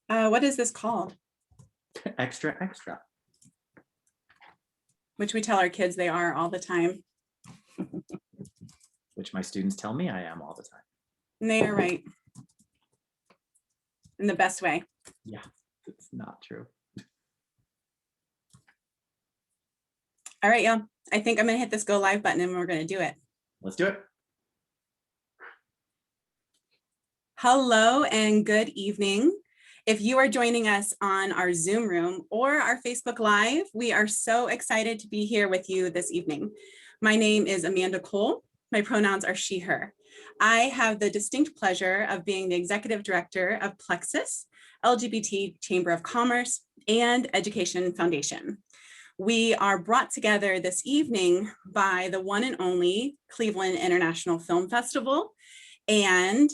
What is this called? Extra, extra. Which we tell our kids they are all the time. Which my students tell me I am all the time. And they are right. In the best way. Yeah, it's not true. All right, y'all. I think I'm gonna hit this go live button and we're gonna do it. Let's do it. Hello and good evening. If you are joining us on our Zoom room or our Facebook Live, we are so excited to be here with you this evening. My name is Amanda Cole. My pronouns are she, her. I have the distinct pleasure of being the Executive Director of Plexus, LGBT Chamber of Commerce, and Education Foundation. We are brought together this evening by the one and only Cleveland International Film Festival and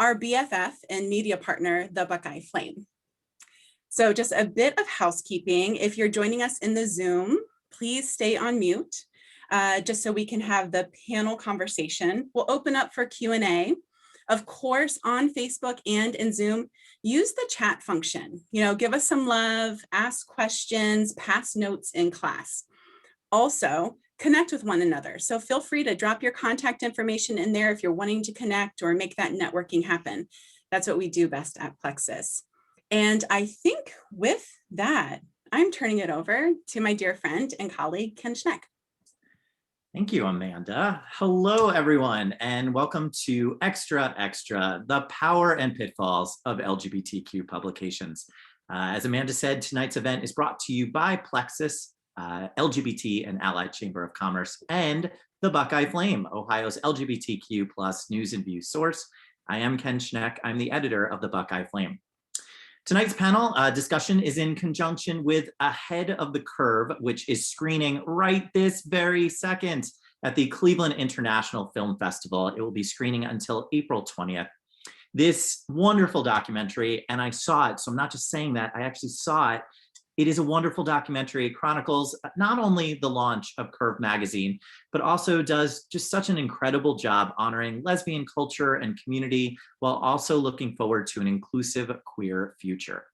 our BFF and media partner, the Buckeye Flame. So just a bit of housekeeping. If you're joining us in the Zoom, please stay on mute, just so we can have the panel conversation. We'll open up for Q&A. Of course, on Facebook and in Zoom, use the chat function. Give us some love, ask questions, pass notes in class. Also, connect with one another. So feel free to drop your contact information in there if you're wanting to connect or make that networking happen. That's what we do best at Plexus. And I think with that, I'm turning it over to my dear friend and colleague, Ken Schneck. Thank you, Amanda. Hello, everyone, and welcome to Extra Extra, the power and pitfalls of LGBTQ publications. As Amanda said, tonight's event is brought to you by Plexus, LGBT and Allied Chamber of Commerce, and the Buckeye Flame, Ohio's LGBTQ plus news and views source. I am Ken Schneck. I'm the editor of the Buckeye Flame. Tonight's panel discussion is in conjunction with Ahead of the Curve, which is screening right this very second at the Cleveland International Film Festival. It will be screening until April 20th. This wonderful documentary, and I saw it, so I'm not just saying that, I actually saw it. It is a wonderful documentary. It chronicles not only the launch of Curve magazine, but also does just such an incredible job honoring lesbian culture and community while also looking forward to an inclusive queer future.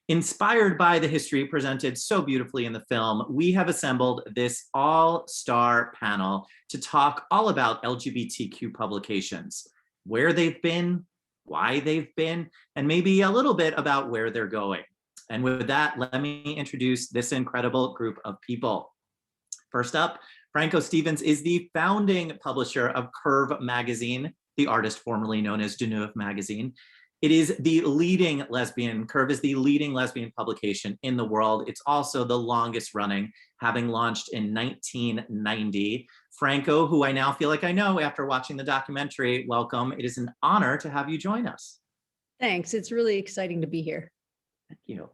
Inspired by the history presented so beautifully in the film, we have assembled this all-star panel to talk all about LGBTQ publications, where they've been, why they've been, and maybe a little bit about where they're going. And with that, let me introduce this incredible group of people. First up, Franco Stevens is the founding publisher of Curve magazine, the artist formerly known as Nouveau magazine. It is the leading lesbian, Curve is the leading lesbian publication in the world. It's also the longest running, having launched in 1990. Franco, who I now feel like I know after watching the documentary, welcome. It is an honor to have you join us. Thanks, it's really exciting to be here. Thank you.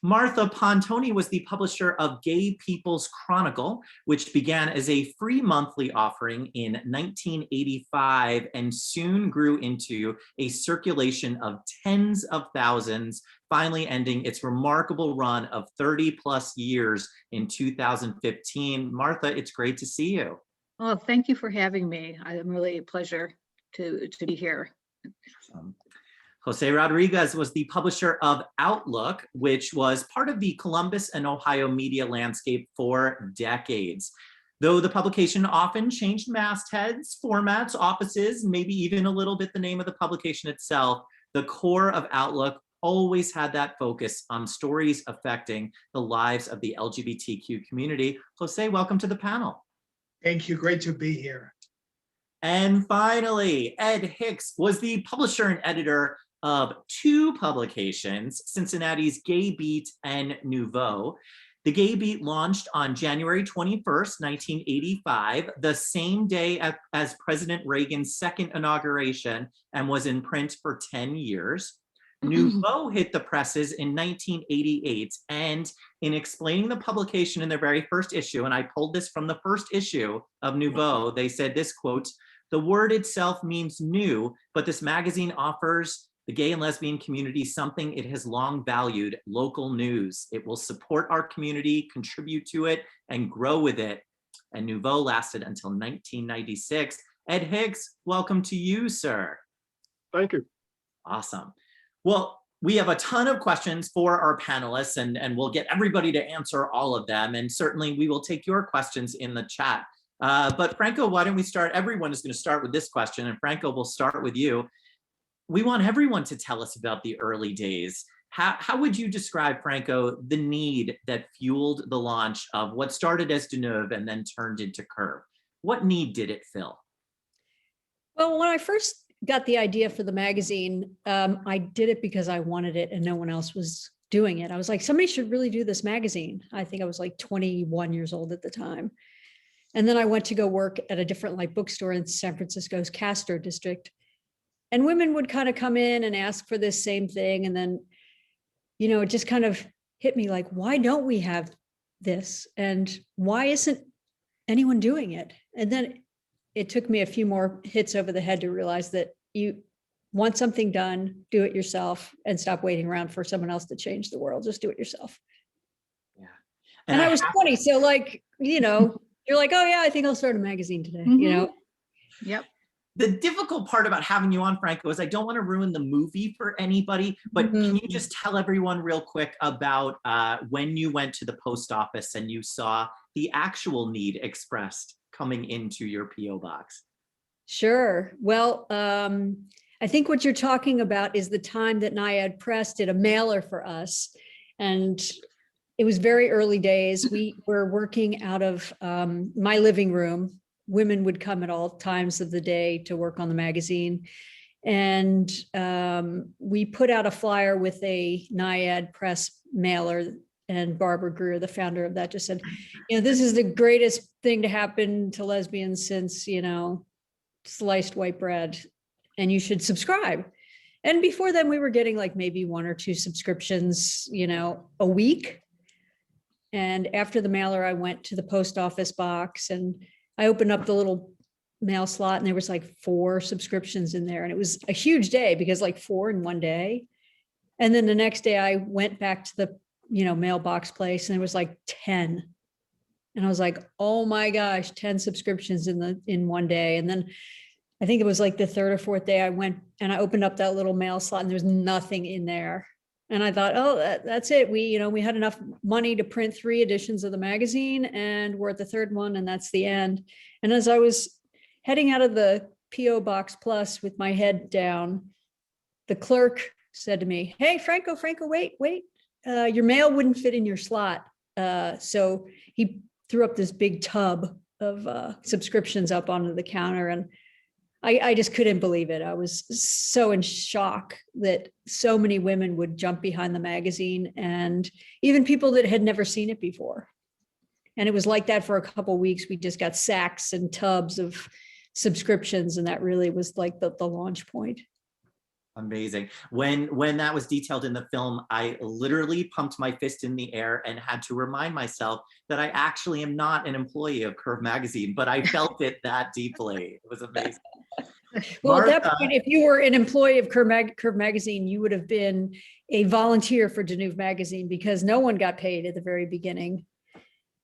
Martha Pontoni was the publisher of Gay People's Chronicle, which began as a free monthly offering in 1985 and soon grew into a circulation of tens of thousands, finally ending its remarkable run of 30 plus years in 2015. Martha, it's great to see you. Well, thank you for having me. I'm really a pleasure to be here. Jose Rodriguez was the publisher of Outlook, which was part of the Columbus and Ohio media landscape for decades. Though the publication often changed mastheads, formats, offices, maybe even a little bit the name of the publication itself, the core of Outlook always had that focus on stories affecting the lives of the LGBTQ community. Jose, welcome to the panel. Thank you, great to be here. And finally, Ed Hicks was the publisher and editor of two publications, Cincinnati's Gaybeat and Nouveau. The Gaybeat launched on January 21st, 1985, the same day as President Reagan's second inauguration, and was in print for 10 years. Nouveau hit the presses in 1988, and in explaining the publication in their very first issue, and I pulled this from the first issue of Nouveau, they said this quote, "The word itself means new, but this magazine offers the gay and lesbian community something it has long valued, local news. It will support our community, contribute to it, and grow with it." And Nouveau lasted until 1996. Ed Hicks, welcome to you, sir. Thank you. Awesome. Well, We have a ton of questions for our panelists, and we'll get everybody to answer all of them. And certainly we will take your questions in the chat. But Franco, why don't we start? Everyone is going to start with this question, and Franco, we'll start with you. We want everyone to tell us about the early days. How would you describe, Franco, the need that fueled the launch of what started as Nouveau and then turned into Curve? What need did it fill? Well, when I first got the idea for the magazine, I did it because I wanted it and no one else was doing it. I was like, somebody should really do this magazine. I think I was like 21 years old at the time. And then I went to go work at a different like bookstore in San Francisco's Castro district. And women would kind of come in and ask for this same thing. And then, you know, it just kind of hit me like, why don't we have this? And why isn't anyone doing it? And then it took me a few more hits over the head to realize that you want something done, do it yourself, and stop waiting around for someone else to change the world. Just do it yourself. Yeah. And I was 20. So like, you know, you're like, oh yeah, I think I'll start a magazine today, you know? Yep. The difficult part about having you on, Franco, is I don't want to ruin the movie for anybody, but can you just tell everyone real quick about when you went to the post office and you saw the actual need expressed coming into your P.O. box? Sure. Well, I think what you're talking about is the time that Naiad Press did a mailer for us. And it was very early days. We were working out of my living room. Women would come at all times of the day to work on the magazine. And we put out a flyer with a Naiad Press mailer, and Barbara Greer, the founder of that, just said, you know, this is the greatest thing to happen to lesbians since, you know, sliced white bread, and you should subscribe. And before then we were getting like maybe 1 or 2 subscriptions, you know, a week. And after the mailer, I went to the post office box and I opened up the little mail slot and there was like 4 subscriptions in there. And it was a huge day because like 4 in one day. And then the next day I went back to the, you know, mailbox place and it was like 10. And I was like, oh my gosh, 10 subscriptions in one day. And then I think it was like the 3rd or 4th day I went and I opened up that little mail slot and there was nothing in there. And I thought, oh, that's it. We had enough money to print 3 editions of the magazine and we're at the 3rd one and that's the end. And as I was heading out of the P.O. Box Plus with my head down, the clerk said to me, hey, Franco, wait, your mail wouldn't fit in your slot. So he threw up this big tub of subscriptions up onto the counter. And I just couldn't believe it. I was so in shock that so many women would jump behind the magazine, and even people that had never seen it before. And it was like that for a couple of weeks. We just got sacks and tubs of subscriptions. And that really was like the launch point. Amazing. When that was detailed in the film, I literally pumped my fist in the air and had to remind myself that I actually am not an employee of Curve Magazine, but I felt it that deeply. It was amazing. Well, Martha, at that point, if you were an employee of Curve Magazine, you would have been a volunteer for Nouveau Magazine because no one got paid at the very beginning.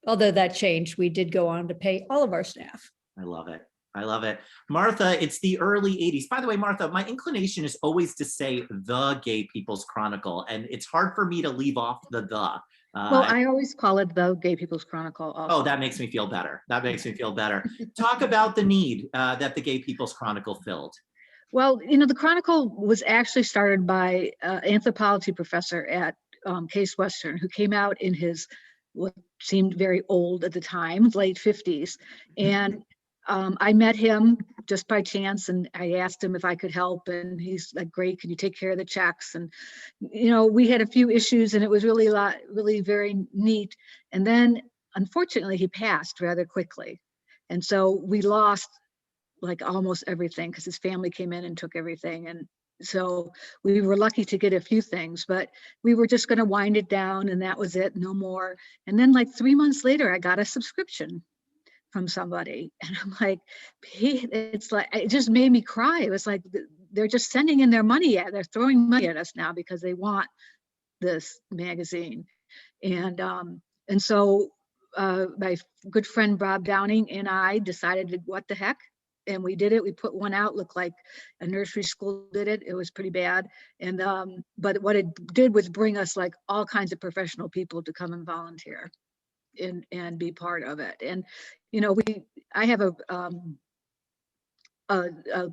Although that changed, we did go on to pay all of our staff. I love it. I love it. Martha, it's the early 80s. By the way, Martha, my inclination is always to say the Gay People's Chronicle, and it's hard for me to leave off the. Well, I always call it the Gay People's Chronicle also. Oh, that makes me feel better. That makes me feel better. Talk about the need that the Gay People's Chronicle filled. Well, you know, the Chronicle was actually started by an anthropology professor at Case Western, who came out in his, what seemed very old at the time, late 50s. And I met him just by chance, and I asked him if I could help, and he's like, great, can you take care of the checks? And, you know, we had a few issues and it was really very neat. And then unfortunately he passed rather quickly. And so we lost like almost everything because his family came in and took everything. And so we were lucky to get a few things, but we were just going to wind it down and that was it, no more. And then like 3 months later, I got a subscription from somebody, and I'm like, it's like, it just made me cry. It was like, they're just sending in their money they're throwing money at us now because they want this magazine. And so my good friend Bob Downing and I decided, what the heck, and we did it. We put one out, looked like a nursery school did it. It was pretty bad. And but what it did was bring us like all kinds of professional people to come and volunteer and be part of it. And you know, I have a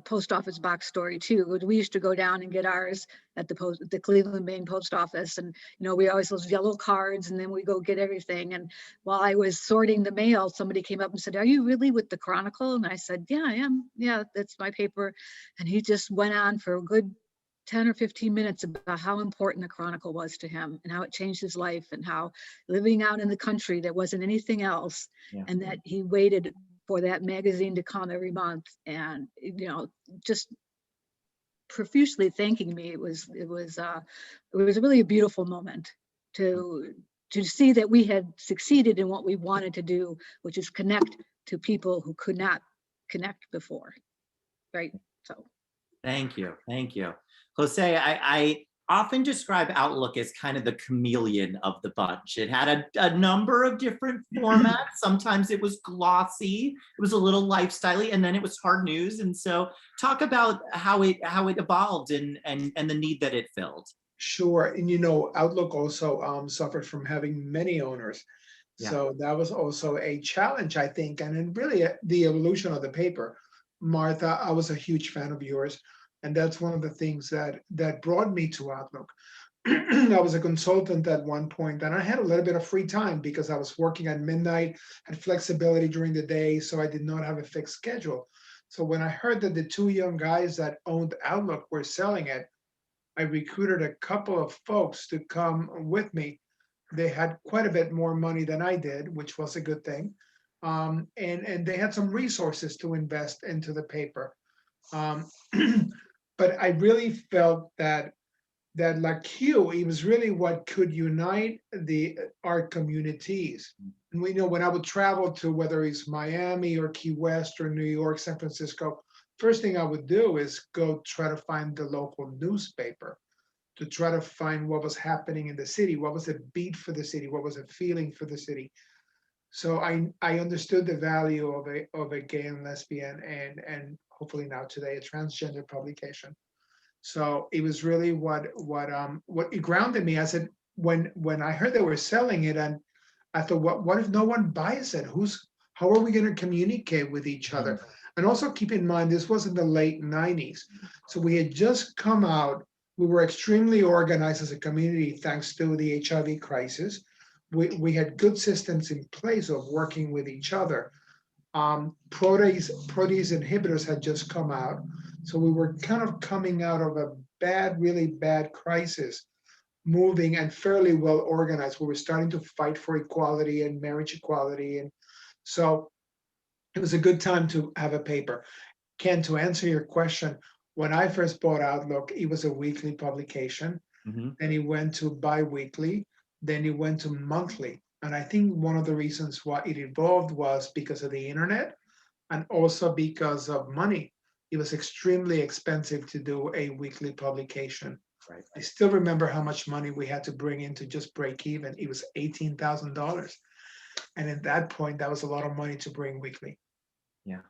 post office box story too. We used to go down and get ours at the Cleveland, Maine post office, and you know, we always those yellow cards, and then we go get everything. And while I was sorting the mail, somebody came up and said, "Are you really with the Chronicle?" And I said, "Yeah, I am. Yeah, that's my paper." And he just went on for a good 10 or 15 minutes about how important the Chronicle was to him and how it changed his life, and how living out in the country, there wasn't anything else. Yeah. And that he waited for that magazine to come every month, and you know, just profusely thanking me. It was really a beautiful moment to see that we had succeeded in what we wanted to do, which is connect to people who could not connect before, right? So Thank you. Thank you. Jose, I often describe Outlook as kind of the chameleon of the bunch. It had a number of different formats. Sometimes it was glossy, it was a little lifestyle-y, and then it was hard news. And so talk about how it evolved and the need that it filled. Sure. And you know, Outlook also suffered from having many owners. Yeah. So that was also a challenge, I think. And then really the evolution of the paper. Martha, I was a huge fan of yours. And that's one of the things that brought me to Outlook. I was a consultant at one point, and I had a little bit of free time because I was working at midnight, had flexibility during the day, so I did not have a fixed schedule. So when I heard that the two young guys that owned Outlook were selling it, I recruited a couple of folks to come with me. They had quite a bit more money than I did, which was a good thing. And they had some resources to invest into the paper. But I really felt that like Q, it was really what could unite the art communities. And we know when I would travel to whether it's Miami or Key West or New York, San Francisco, first thing I would do is go try to find the local newspaper to try to find what was happening in the city, what was a beat for the city, what was a feeling for the city. So I understood the value of a gay and lesbian and hopefully now today a transgender publication. So it was really what it grounded me. I said when I heard they were selling it, and I thought, what if no one buys it? How are we going to communicate with each other? And also keep in mind, this was in the late 90s. So we had just come out. We were extremely organized as a community thanks to the HIV crisis. We had good systems in place of working with each other. Protease inhibitors had just come out. So we were kind of coming out of a really bad crisis, moving and fairly well organized. We were starting to fight for equality and marriage equality. And so it was a good time to have a paper. Ken, to answer your question, when I first bought Outlook, it was a weekly publication. Mm-hmm. Then it went to bi-weekly, then it went to monthly. And I think one of the reasons why it evolved was because of the internet and also because of money. It was extremely expensive to do a weekly publication. Right. I still remember how much money we had to bring in to just break even. It was $18,000. And at that point, that was a lot of money to bring weekly. Yeah.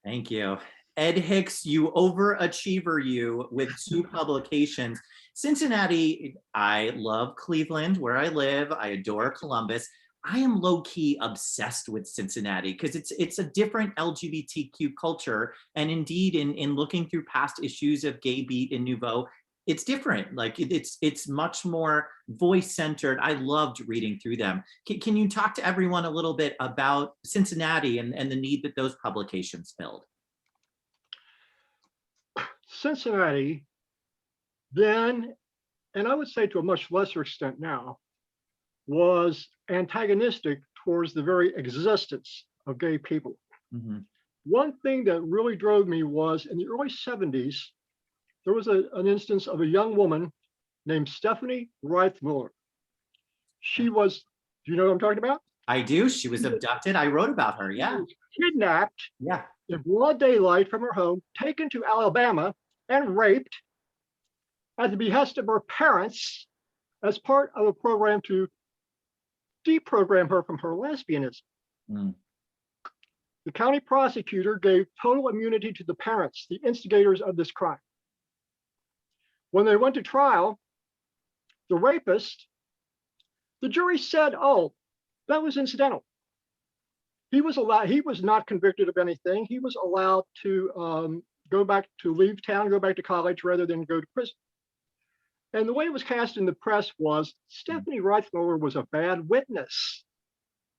Thank you. Ed Hicks, you overachiever, you with 2 publications. Cincinnati, I love Cleveland, where I live. I adore Columbus. I am low-key obsessed with Cincinnati because it's a different LGBTQ culture. And indeed, in looking through past issues of Gaybeat and Nouveau, it's different. Like it's much more voice-centered. I loved reading through them. Can you talk to everyone a little bit about Cincinnati and the need that those publications filled? Cincinnati then, and I would say to a much lesser extent now, was antagonistic towards the very existence of gay people. Mm-hmm. One thing that really drove me was in the early 70s, there was an instance of a young woman named Stephanie Wright Miller. She was, do you know what I'm talking about? I do. She was abducted. I wrote about her. Yeah. She was kidnapped Yeah. in broad daylight from her home, taken to Alabama and raped at the behest of her parents as part of a program to deprogram her from her lesbianism. Mm. the county prosecutor gave total immunity to the parents, the instigators of this crime. When they went to trial, the rapist, the jury said, oh, that was incidental. He was not convicted of anything. He was allowed to leave town, go back to college rather than go to prison. And the way it was cast in the press was Stephanie Reithmuller was a bad witness,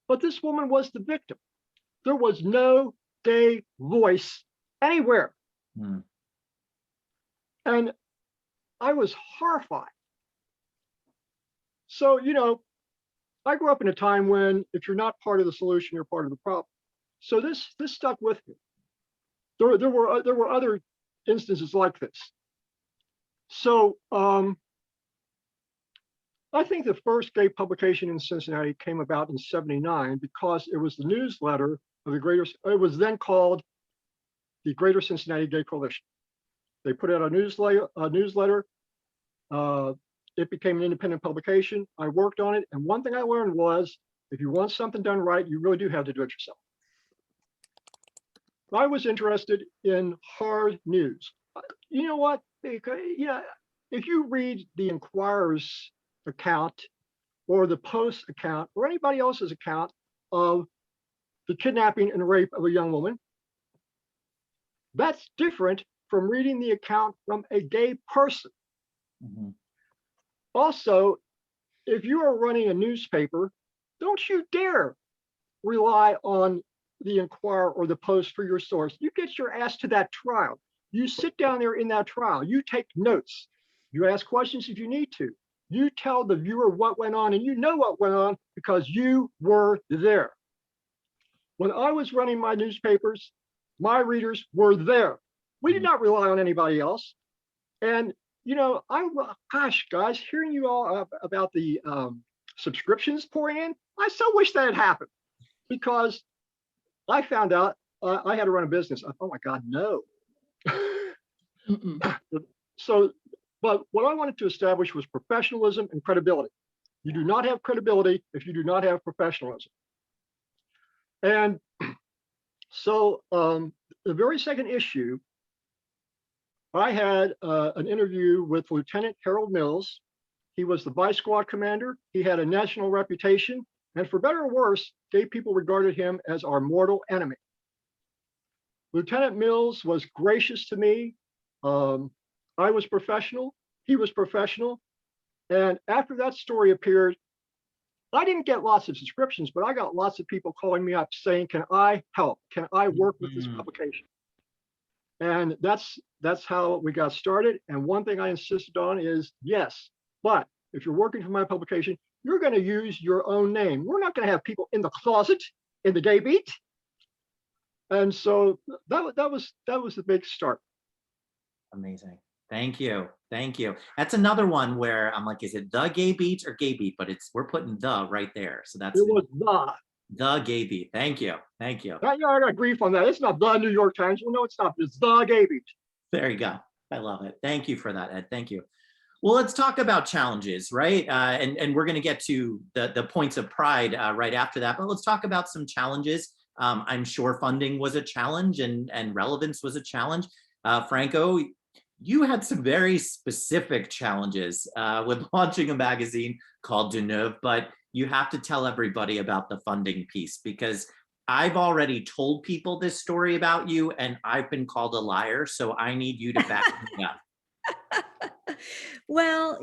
but this woman was the victim. There was no gay voice anywhere. Mm. And I was horrified. So, I grew up in a time when if you're not part of the solution, you're part of the problem. So this stuck with me. There were other instances like this. So I think the first gay publication in Cincinnati came about in '79 because it was the newsletter of it was then called the Greater Cincinnati Gay Coalition. They put out a newsletter. It became an independent publication. I worked on it. And one thing I learned was, if you want something done right, you really do have to do it yourself. I was interested in hard news. You know what? If you read the Enquirer's account or the Post account or anybody else's account of the kidnapping and rape of a young woman, that's different from reading the account from a gay person. Mm-hmm. Also, if you are running a newspaper, don't you dare rely on the Enquirer or the Post for your source. You get your ass to that trial. You sit down there in that trial. You take notes. You ask questions if you need to. You tell the viewer what went on, and you know what went on because you were there. When I was running my newspapers, my readers were there. We did not rely on anybody else. And gosh, guys, hearing you all about the subscriptions pouring in, I so wish that had happened because I found out I had to run a business. I thought, oh my God, no. So, but what I wanted to establish was professionalism and credibility. You do not have credibility if you do not have professionalism. And so the very second issue, I had an interview with Lieutenant Harold Mills. He was the vice squad commander. He had a national reputation. And for better or worse, gay people regarded him as our mortal enemy. Lieutenant Mills was gracious to me. I was professional. He was professional. And after that story appeared, I didn't get lots of subscriptions, but I got lots of people calling me up saying, can I help? Can I work with this publication? And that's how we got started. And one thing I insisted on is, yes, but if you're working for my publication, you're going to use your own name. We're not going to have people in the closet in the Gaybeat. And so that was the big start. Amazing. Thank you. Thank you. That's another one where I'm like, is it the Gaybeat or Gaybeat? But we're putting the right there. So that's it was the Gaybeat. Thank you. Thank you. I got grief on that. It's not the New York Times. Well, no, it's not. It's the Gaybeat. There you go. I love it. Thank you for that, Ed. Thank you. Well, let's talk about challenges, right? And we're going to get to the points of pride right after that. But let's talk about some challenges. I'm sure funding was a challenge and relevance was a challenge. Franco, you had some very specific challenges with launching a magazine called Nouveau, but you have to tell everybody about the funding piece because I've already told people this story about you and I've been called a liar. So I need you to back me up. Well,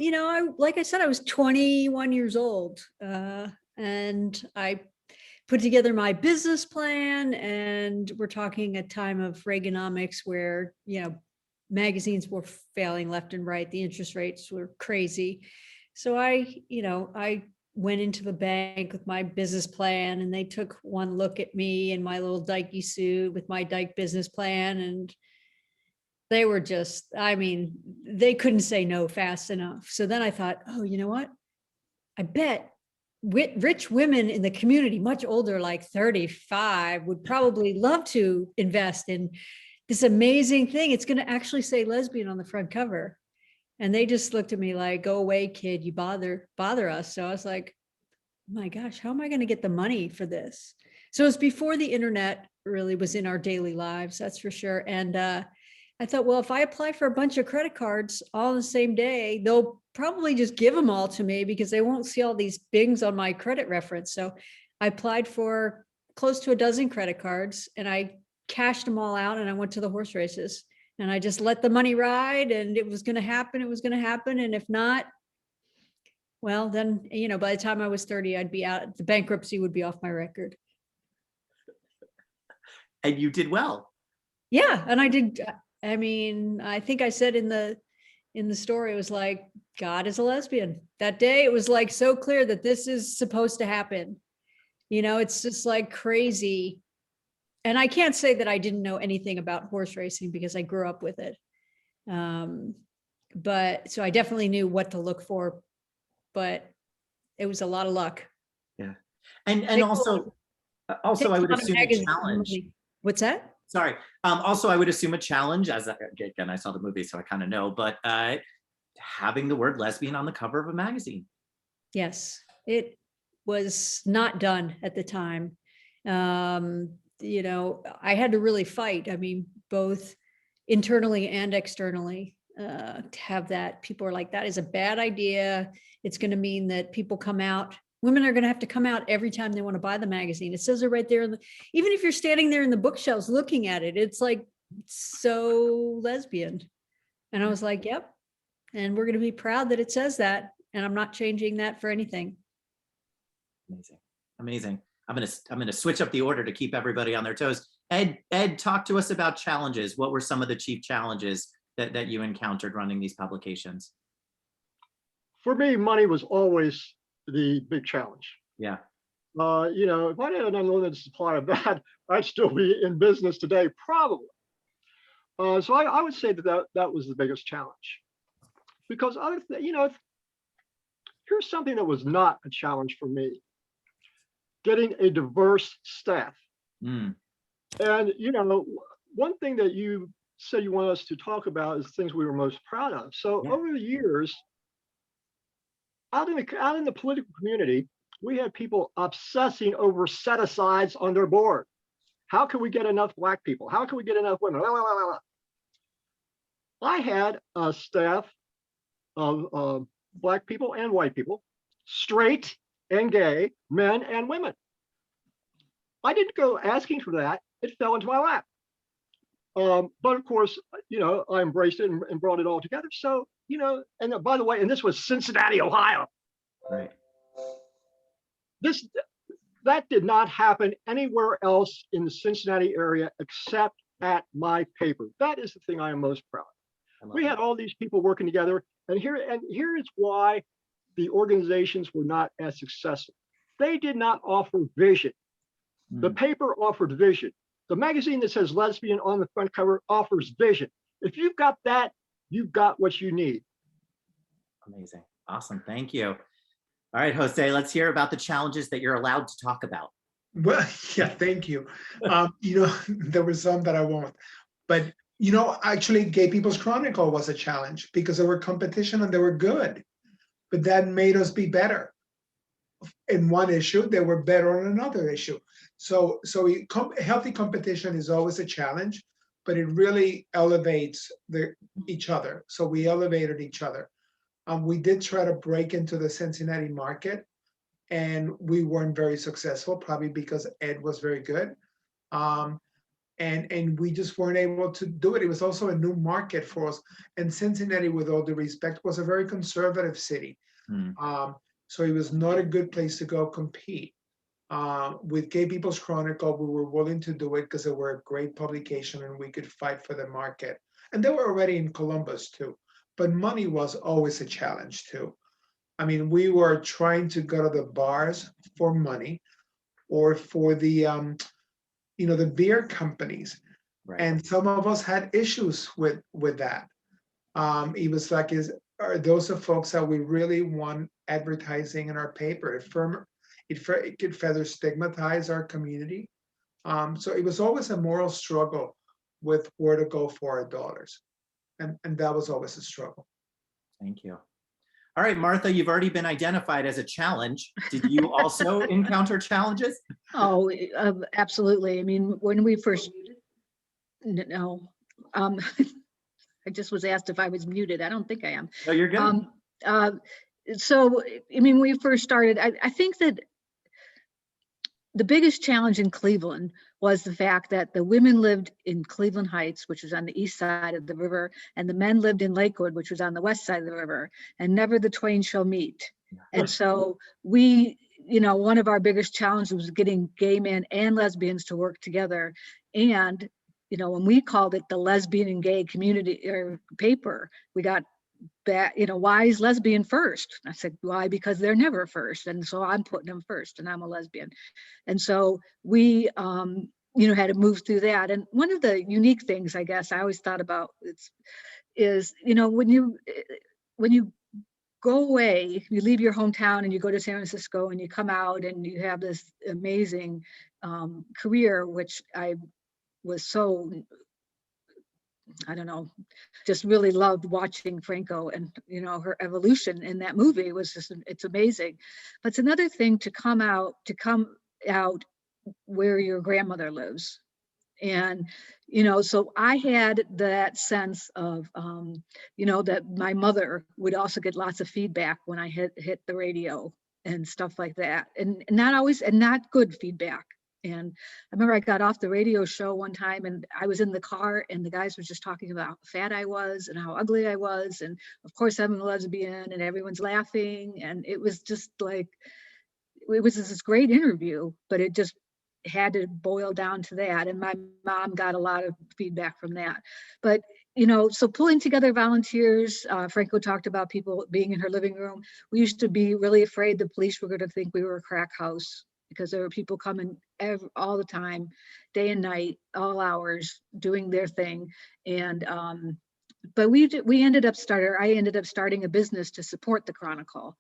like I said, I was 21 years old and I put together my business plan, and we're talking a time of Reaganomics where, magazines were failing left and right. The interest rates were crazy. So I went into the bank with my business plan, and they took one look at me in my little dykey suit with my dyke business plan. And they were just, they couldn't say no fast enough. So then I thought, oh, you know what? I bet rich women in the community, much older, like 35, would probably love to invest in this amazing thing. It's going to actually say lesbian on the front cover. And they just looked at me like, go away, kid, you bother us. So I was like, oh my gosh, how am I going to get the money for this? So it was before the internet really was in our daily lives, that's for sure. And I thought, well, if I apply for a bunch of credit cards all on the same day, they'll probably just give them all to me because they won't see all these bings on my credit reference. So I applied for close to a dozen credit cards and I cashed them all out and I went to the horse races and I just let the money ride and it was going to happen. It was going to happen. And if not, well, then, you know, by the time I was 30, I'd be out. The bankruptcy would be off my record. And you did well. Yeah. And I did. I mean, I think I said in the story, it was like, God is a lesbian. That day, it was like so clear that this is supposed to happen. You know, it's just like crazy. And I can't say that I didn't know anything about horse racing because I grew up with it. But so I definitely knew what to look for, but it was a lot of luck. Yeah. And also I would assume a challenge. What's that? Sorry. Also, I would assume a challenge, as again, I saw the movie, so I kind of know, but having the word lesbian on the cover of a magazine. Yes, it was not done at the time. You know, I had to really fight. I mean, both internally and externally to have that. People are like, that is a bad idea. It's going to mean that people come out. Women are going to have to come out every time they want to buy the magazine. It says it right there. Even if you're standing there in the bookshelves looking at it, it's like so lesbian. And I was like, yep. And we're going to be proud that it says that. And I'm not changing that for anything. Amazing. Amazing. I'm going to switch up the order to keep everybody on their toes. Ed, talk to us about challenges. What were some of the chief challenges that you encountered running these publications? For me, money was always the big challenge. Yeah. You know, if I had an unlimited supply of that, I'd still be in business today, probably. So I would say that was the biggest challenge. Because you know, here's something that was not a challenge for me: getting a diverse staff. And you know, one thing that you said you want us to talk about is things we were most proud of. So over the years, out in the political community, we had people obsessing over set-asides on their board. How can we get enough Black people? How can we get enough women? I had a staff of Black people and white people, straight and gay, men and women. I didn't go asking for that. It fell into my lap. But of course, you know, I embraced it and brought it all together. So, you know, and by the way, and this was Cincinnati, Ohio. Right. That did not happen anywhere else in the Cincinnati area except at my paper. That is the thing I am most proud of. We had all these people working together, and here is why the organizations were not as successful. They did not offer vision. The paper offered vision. The magazine that says lesbian on the front cover offers vision. If you've got that, you've got what you need. Amazing. Awesome. Thank you. All right, Jose, let's hear about the challenges that you're allowed to talk about. Well, yeah, thank you. You know, there were some that I won't, but you know, actually Gay People's Chronicle was a challenge because there were competition and they were good, but that made us be better. In one issue, they were better on another issue. So healthy competition is always a challenge, but it really elevates each other. So we elevated each other. We did try to break into the Cincinnati market, and we weren't very successful, probably because Ed was very good. And we just weren't able to do it. It was also a new market for us. And Cincinnati, with all due respect, was a very conservative city. So it was not a good place to go compete. With Gay People's Chronicle, we were willing to do it because they were a great publication and we could fight for the market. And they were already in Columbus too. But money was always a challenge too. I mean, we were trying to go to the bars for money or for the, you know, the beer companies. Right. And some of us had issues with that. It was like, are those the folks that we really want advertising in our paper? It could further stigmatize our community. So it was always a moral struggle with where to go for our dollars. And that was always a struggle. Thank you. All right, Martha, you've already been identified as a challenge. Did you also encounter challenges? Oh, absolutely. I mean, when we first, no, I just was asked if I was muted. I don't think I am. No, you're good. So, I mean, when we first started, I think that the biggest challenge in Cleveland was the fact that the women lived in Cleveland Heights, which was on the east side of the river, and the men lived in Lakewood, which was on the west side of the river, and never the twain shall meet. And so we, you know, one of our biggest challenges was getting gay men and lesbians to work together. And, you know, when we called it the lesbian and gay community or paper, we got that, you know, why is lesbian first? I said, why? Because they're never first. And so I'm putting them first, and I'm a lesbian. And so we, you know, had to move through that. And one of the unique things, I guess, I always thought about is, you know, when you go away, you leave your hometown and you go to San Francisco and you come out and you have this amazing career, which I was so, I don't know, just really loved watching Franco and, you know, her evolution in that movie was just, it's amazing. But it's another thing to come out where your grandmother lives. And, you know, so I had that sense of, you know, that my mother would also get lots of feedback when I hit the radio and stuff like that. And not always, and not good feedback. And I remember I got off the radio show one time and I was in the car and the guys were just talking about how fat I was and how ugly I was. And of course I'm a lesbian and everyone's laughing. And it was just like, it was this great interview, but it just had to boil down to that. And my mom got a lot of feedback from that. But, you know, so pulling together volunteers, Franco talked about people being in her living room. We used to be really afraid the police were going to think we were a crack house, because there were people coming all the time, day and night, all hours, doing their thing. And but I ended up starting a business to support the Chronicle,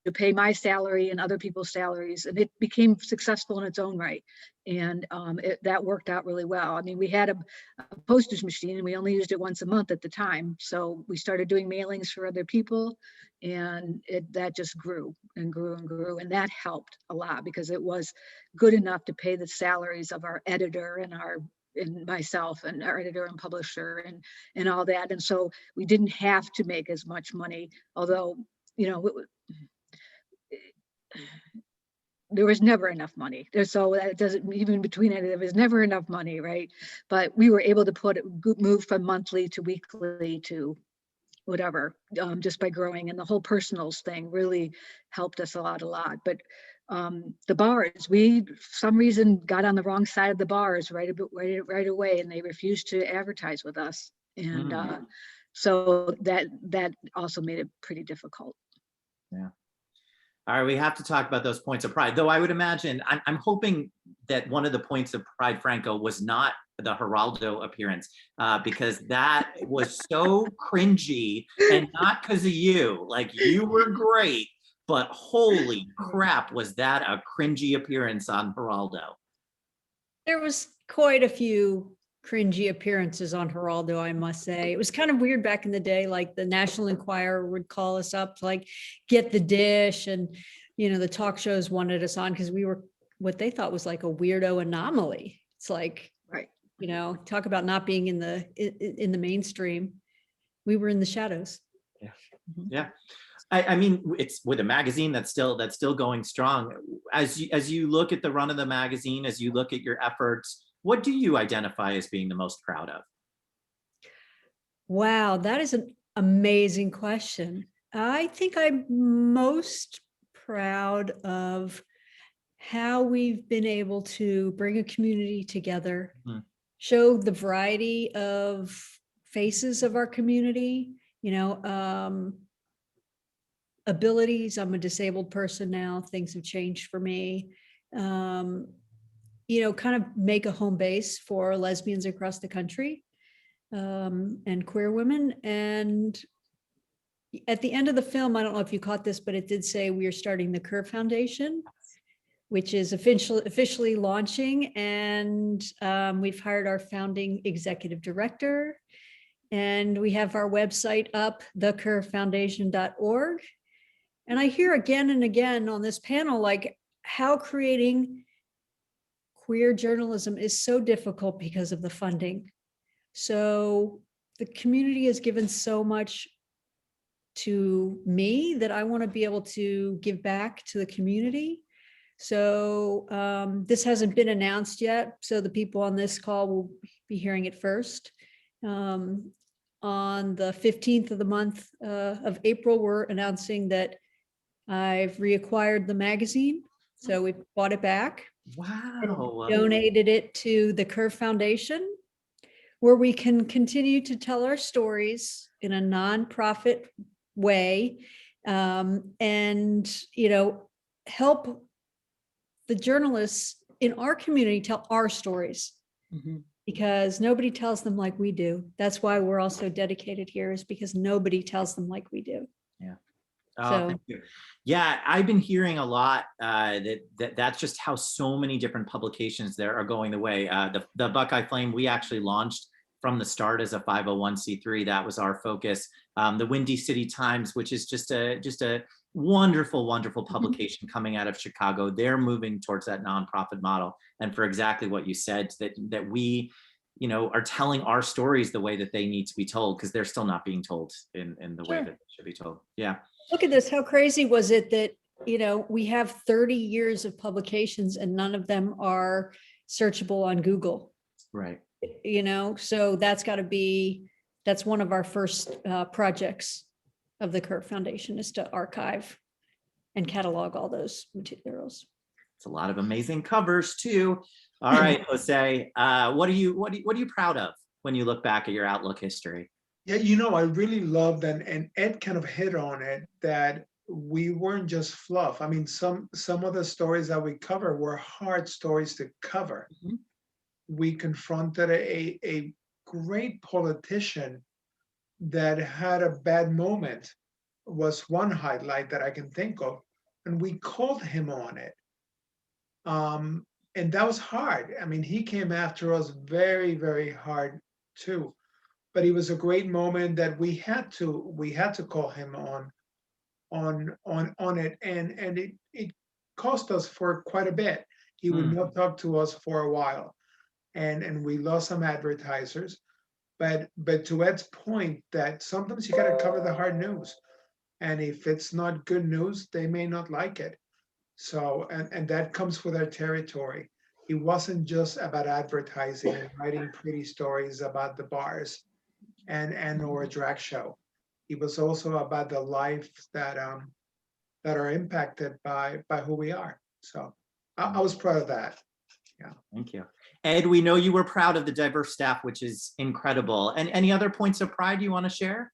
to pay my salary and other people's salaries, and it became successful in its own right. And that worked out really well. I mean, we had a postage machine and we only used it once a month at the time. So we started doing mailings for other people, and that just grew and grew and grew. And that helped a lot because it was good enough to pay the salaries of our editor and myself and our editor and publisher and all that. And so we didn't have to make as much money, although, you know, there was never enough money. So that doesn't, even between it, there was never enough money, right? But we were able to move from monthly to weekly to whatever, just by growing. And the whole personals thing really helped us a lot. But the bars, we, for some reason, got on the wrong side of the bars right away, and they refused to advertise with us. And so that also made it pretty difficult. Yeah. All right, we have to talk about those points of pride, though I would imagine, I'm hoping that one of the points of pride, Franco, was not the Geraldo appearance, because that was so cringy, and not because of you. Like, you were great, but holy crap, was that a cringy appearance on Geraldo? There was quite a few cringy appearances on Geraldo, I must say. It was kind of weird back in the day, like the National Enquirer would call us up to like get the dish, and, you know, the talk shows wanted us on because we were what they thought was like a weirdo anomaly. It's like, right, you know, talk about not being in the mainstream. We were in the shadows. Yeah. Yeah. I mean, it's with a magazine that's still going strong. As you look at the run of the magazine, as you look at your efforts, what do you identify as being the most proud of? Wow, that is an amazing question. I think I'm most proud of how we've been able to bring a community together, show the variety of faces of our community, you know, abilities. I'm a disabled person now. Things have changed for me. You know, kind of make a home base for lesbians across the country, and queer women. And at the end of the film, I don't know if you caught this, but it did say we are starting the Curve Foundation, which is officially launching. And we've hired our founding executive director. And we have our website up, thecurvefoundation.org. And I hear again and again on this panel, like how creating queer journalism is so difficult because of the funding. So the community has given so much to me that I want to be able to give back to the community. So this hasn't been announced yet. So the people on this call will be hearing it first. On the 15th of the month of April, we're announcing that I've reacquired the magazine. So we bought it back. Wow. Donated it to the Curve Foundation, where we can continue to tell our stories in a nonprofit way, and help the journalists in our community tell our stories, because nobody tells them like we do. That's why we're all so dedicated here, is because nobody tells them like we do. Yeah. Oh, So- thank you. Yeah, I've been hearing a lot that's just how so many different publications there are going the way. The Buckeye Flame, we actually launched from the start as a 501c3. That was our focus. The Windy City Times, which is just a wonderful, wonderful publication coming out of Chicago. They're moving towards that nonprofit model, and for exactly what you said, that we, are telling our stories the way that they need to be told, because they're still not being told in the way that they should be told. Yeah. Look at this. How crazy was it that, we have 30 years of publications and none of them are searchable on Google, Right. So that's one of our first projects of the Curve Foundation, is to archive and catalog all those materials. It's a lot of amazing covers too. All right, Jose, what are you proud of when you look back at your Outlook history? Yeah, I really love that, and Ed kind of hit on it, that we weren't just fluff. I mean, some of the stories that we cover were hard stories to cover. We confronted a great politician that had a bad moment, was one highlight that I can think of, and we called him on it. And that was hard. I mean, he came after us very, very hard too. But it was a great moment that we had to call him on it, and it cost us for quite a bit. He would not talk to us for a while, and we lost some advertisers. But to Ed's point, that sometimes you got to cover the hard news, and if it's not good news, they may not like it. So and that comes with our territory. It wasn't just about advertising and writing pretty stories about the bars and or a drag show. It was also about the lives that are impacted by who we are. So I was proud of that. Yeah. Thank you. Ed, we know you were proud of the diverse staff, which is incredible. And any other points of pride you want to share?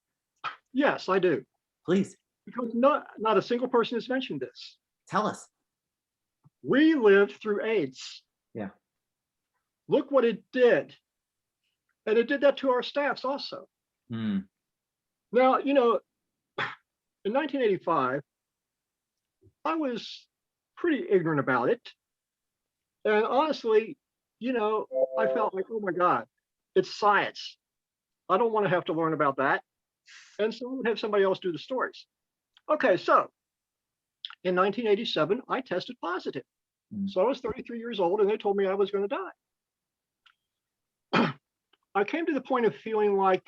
Yes, I do. Please. Because not a single person has mentioned this. Tell us. We lived through AIDS. Yeah. Look what it did. And it did that to our staffs also. Now, in 1985, I was pretty ignorant about it. And honestly, I felt like, oh my God, it's science. I don't want to have to learn about that. And so I would have somebody else do the stories. Okay, so in 1987, I tested positive. So I was 33 years old and they told me I was going to die. I came to the point of feeling like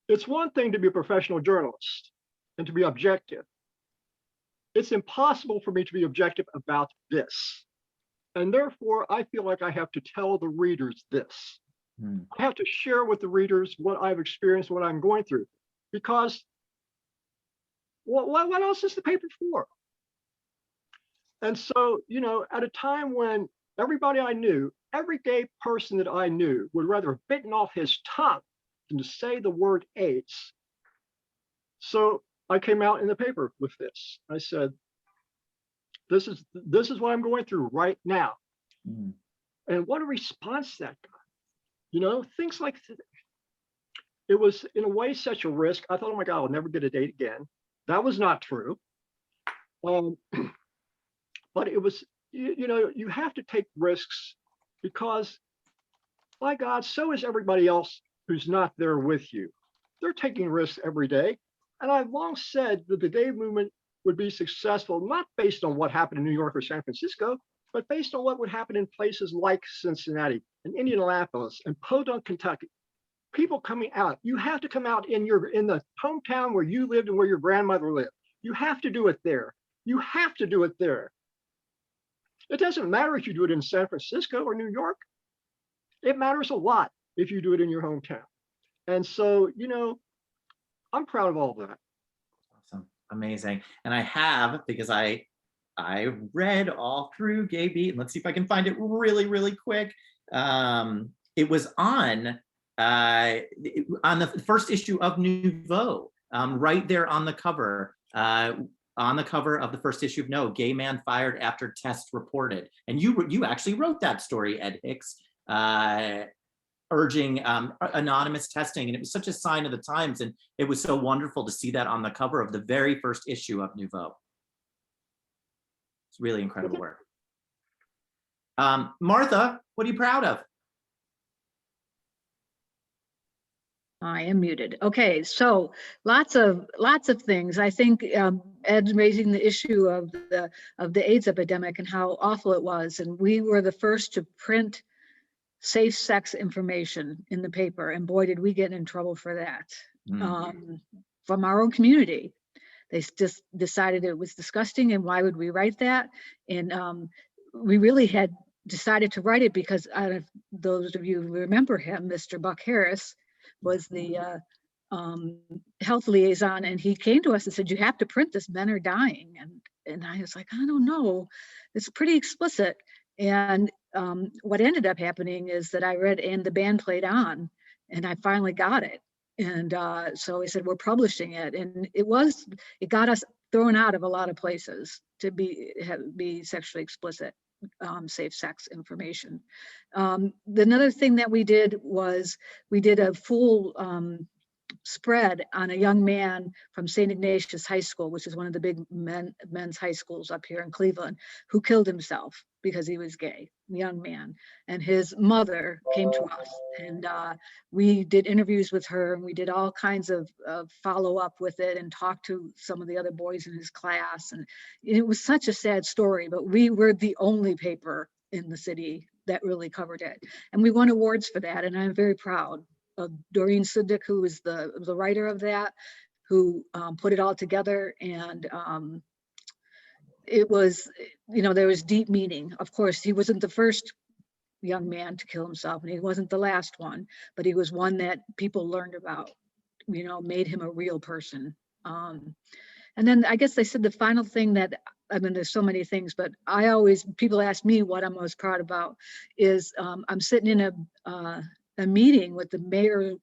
it's one thing to be a professional journalist and to be objective. It's impossible for me to be objective about this. And therefore, I feel like I have to tell the readers this. I have to share with the readers what I've experienced, what I'm going through, because what else is the paper for? And so, at a time when everybody I knew, every gay person that I knew would rather have bitten off his tongue than to say the word AIDS. So I came out in the paper with this. I said, this is what I'm going through right now. And what a response that got. Things like it was in a way such a risk. I thought, oh my God, I'll never get a date again. That was not true. But it was, you have to take risks because by God, so is everybody else who's not there with you. They're taking risks every day. And I've long said that the gay movement would be successful, not based on what happened in New York or San Francisco, but based on what would happen in places like Cincinnati and Indianapolis and Podunk, Kentucky. People coming out. You have to come out in the hometown where you lived and where your grandmother lived. You have to do it there. You have to do it there. It doesn't matter if you do it in San Francisco or New York. It matters a lot if you do it in your hometown. And so, I'm proud of all of that. Awesome. Amazing. And I have, because I read all through Gaybeat, and let's see if I can find it really, really quick. It was on the first issue of Nouveau, right there on the cover. On the cover of the first issue of No, gay man fired after test reported. And you actually wrote that story, Ed Hicks, urging anonymous testing. And it was such a sign of the times. And it was so wonderful to see that on the cover of the very first issue of Nouveau. It's really incredible work. Martha, what are you proud of? I am muted. Okay, so lots of things. I think Ed's raising the issue of the AIDS epidemic and how awful it was, and we were the first to print safe sex information in the paper, and boy, did we get in trouble for that from our own community. They just decided it was disgusting, and why would we write that? And we really had decided to write it because out of those of you who remember him, Mr. Buck Harris was the health liaison, and he came to us and said, you have to print this, men are dying. And I was like, I don't know, it's pretty explicit. And what ended up happening is that I read And the Band Played On, and I finally got it. And so he said, we're publishing it. And it got us thrown out of a lot of places to be sexually explicit. Safe sex information. Another thing that we did was we did a full spread on a young man from St. Ignatius High School, which is one of the big men's high schools up here in Cleveland, who killed himself because he was gay, a young man. And his mother came to us, and we did interviews with her, and we did all kinds of follow up with it and talked to some of the other boys in his class. And it was such a sad story, but we were the only paper in the city that really covered it. And we won awards for that, and I'm very proud of Doreen Sudik, who was the writer of that, who put it all together. And it was, there was deep meaning. Of course, he wasn't the first young man to kill himself, and he wasn't the last one, but he was one that people learned about, made him a real person. And then I guess they said the final thing that, there's so many things, but people ask me what I'm most proud about is I'm sitting in a meeting with the Mayor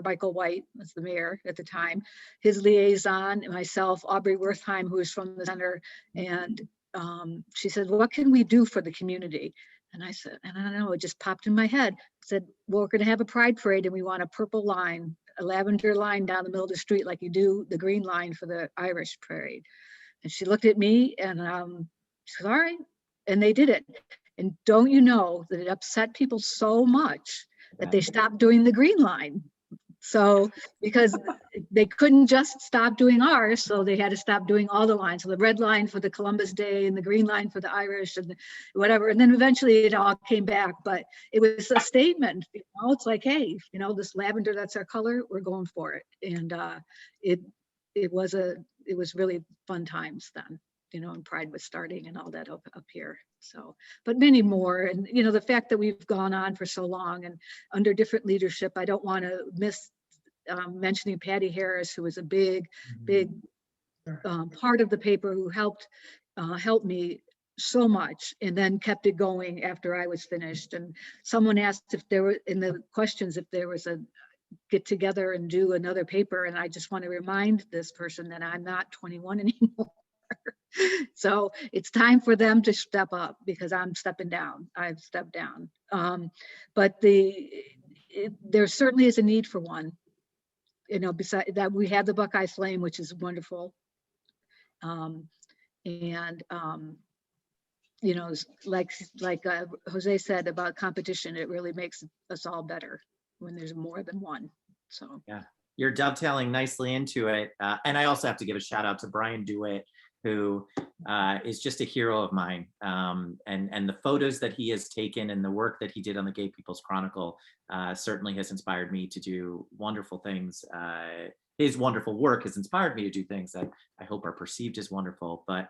Michael White was the mayor at the time, his liaison, and myself, Aubrey Wertheim, who is from the center. And she said, what can we do for the community? And I said, and I don't know, it just popped in my head. I said, well, we're going to have a pride parade, and we want a purple line, a lavender line down the middle of the street, like you do the green line for the Irish parade. And she looked at me, and she said, all right. And they did it. And don't you know that it upset people so much that they stopped doing the green line? So, because they couldn't just stop doing ours, so they had to stop doing all the lines. So the red line for the Columbus Day and the green line for the Irish and whatever. And then eventually it all came back, but it was a statement, it's like, hey, this lavender, that's our color, we're going for it. And it was really fun times then, and Pride was starting and all that up here. So, but many more. And, the fact that we've gone on for so long and under different leadership, I don't want to miss mentioning Patty Harris, who was a big part of the paper, who helped me so much, and then kept it going after I was finished. And someone asked if there were, in the questions, if there was a get together and do another paper. And I just want to remind this person that I'm not 21 anymore. So it's time for them to step up, because I'm stepping down. I've stepped down. But there certainly is a need for one. Besides that, we have the Buckeye Flame, which is wonderful. you know, like Jose said about competition, it really makes us all better when there's more than one. So yeah, you're dovetailing nicely into it. And I also have to give a shout out to Brian DeWitt, who is just a hero of mine. And the photos that he has taken and the work that he did on the Gay People's Chronicle certainly has inspired me to do wonderful things. His wonderful work has inspired me to do things that I hope are perceived as wonderful. But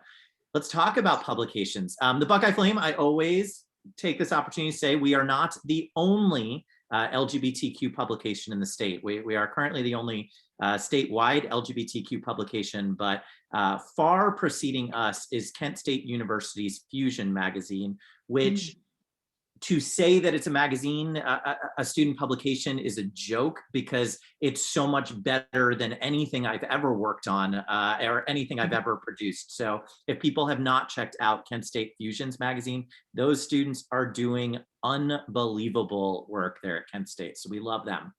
let's talk about publications. The Buckeye Flame, I always take this opportunity to say we are not the only LGBTQ publication in the state. We are currently the only statewide LGBTQ publication, but far preceding us is Kent State University's Fusion magazine, which to say that it's a magazine, a student publication, is a joke because it's so much better than anything I've ever worked on or anything I've ever produced. So if people have not checked out Kent State Fusion's magazine, those students are doing unbelievable work there at Kent State. So we love them.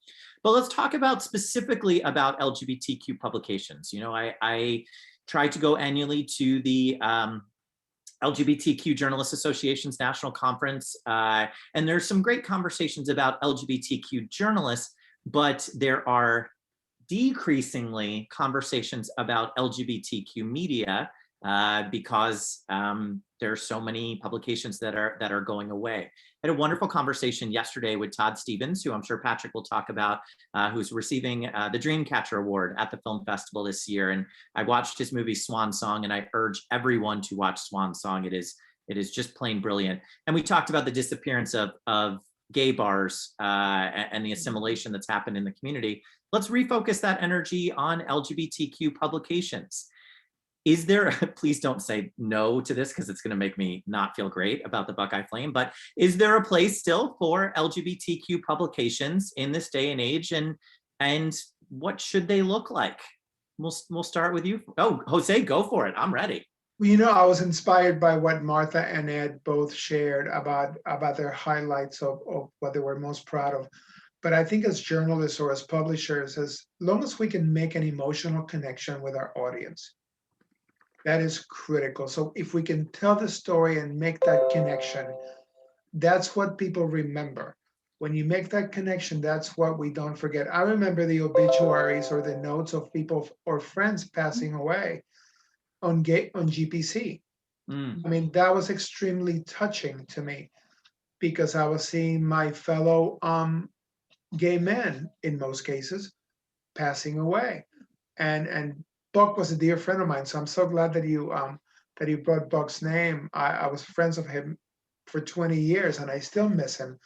But let's talk about specifically about LGBTQ publications. You know, I try to go annually to the LGBTQ Journalists Association's National Conference, and there's some great conversations about LGBTQ journalists, but there are decreasingly conversations about LGBTQ media because there are so many publications that are going away. I had a wonderful conversation yesterday with Todd Stevens, who I'm sure Patrick will talk about, who's receiving the Dreamcatcher Award at the film festival this year. And I watched his movie Swan Song, and I urge everyone to watch Swan Song. It is just plain brilliant. And we talked about the disappearance of gay bars and the assimilation that's happened in the community. Let's refocus that energy on LGBTQ publications. Is there, please don't say no to this because it's going to make me not feel great about the Buckeye Flame, but is there a place still for LGBTQ publications in this day and age, and what should they look like? We'll start with you. Oh, Jose, go for it. I'm ready. Well, you know, I was inspired by what Martha and Ed both shared about their highlights of what they were most proud of. But I think as journalists or as publishers, as long as we can make an emotional connection with our audience, that is critical. So if we can tell the story and make that connection, that's what people remember. When you make that connection, that's what we don't forget. I remember the obituaries or the notes of people or friends passing away on GPC. I mean, that was extremely touching to me because I was seeing my fellow gay men, in most cases, passing away. And Buck was a dear friend of mine, so I'm so glad that you brought Buck's name. I was friends of him for 20 years, and I still miss him.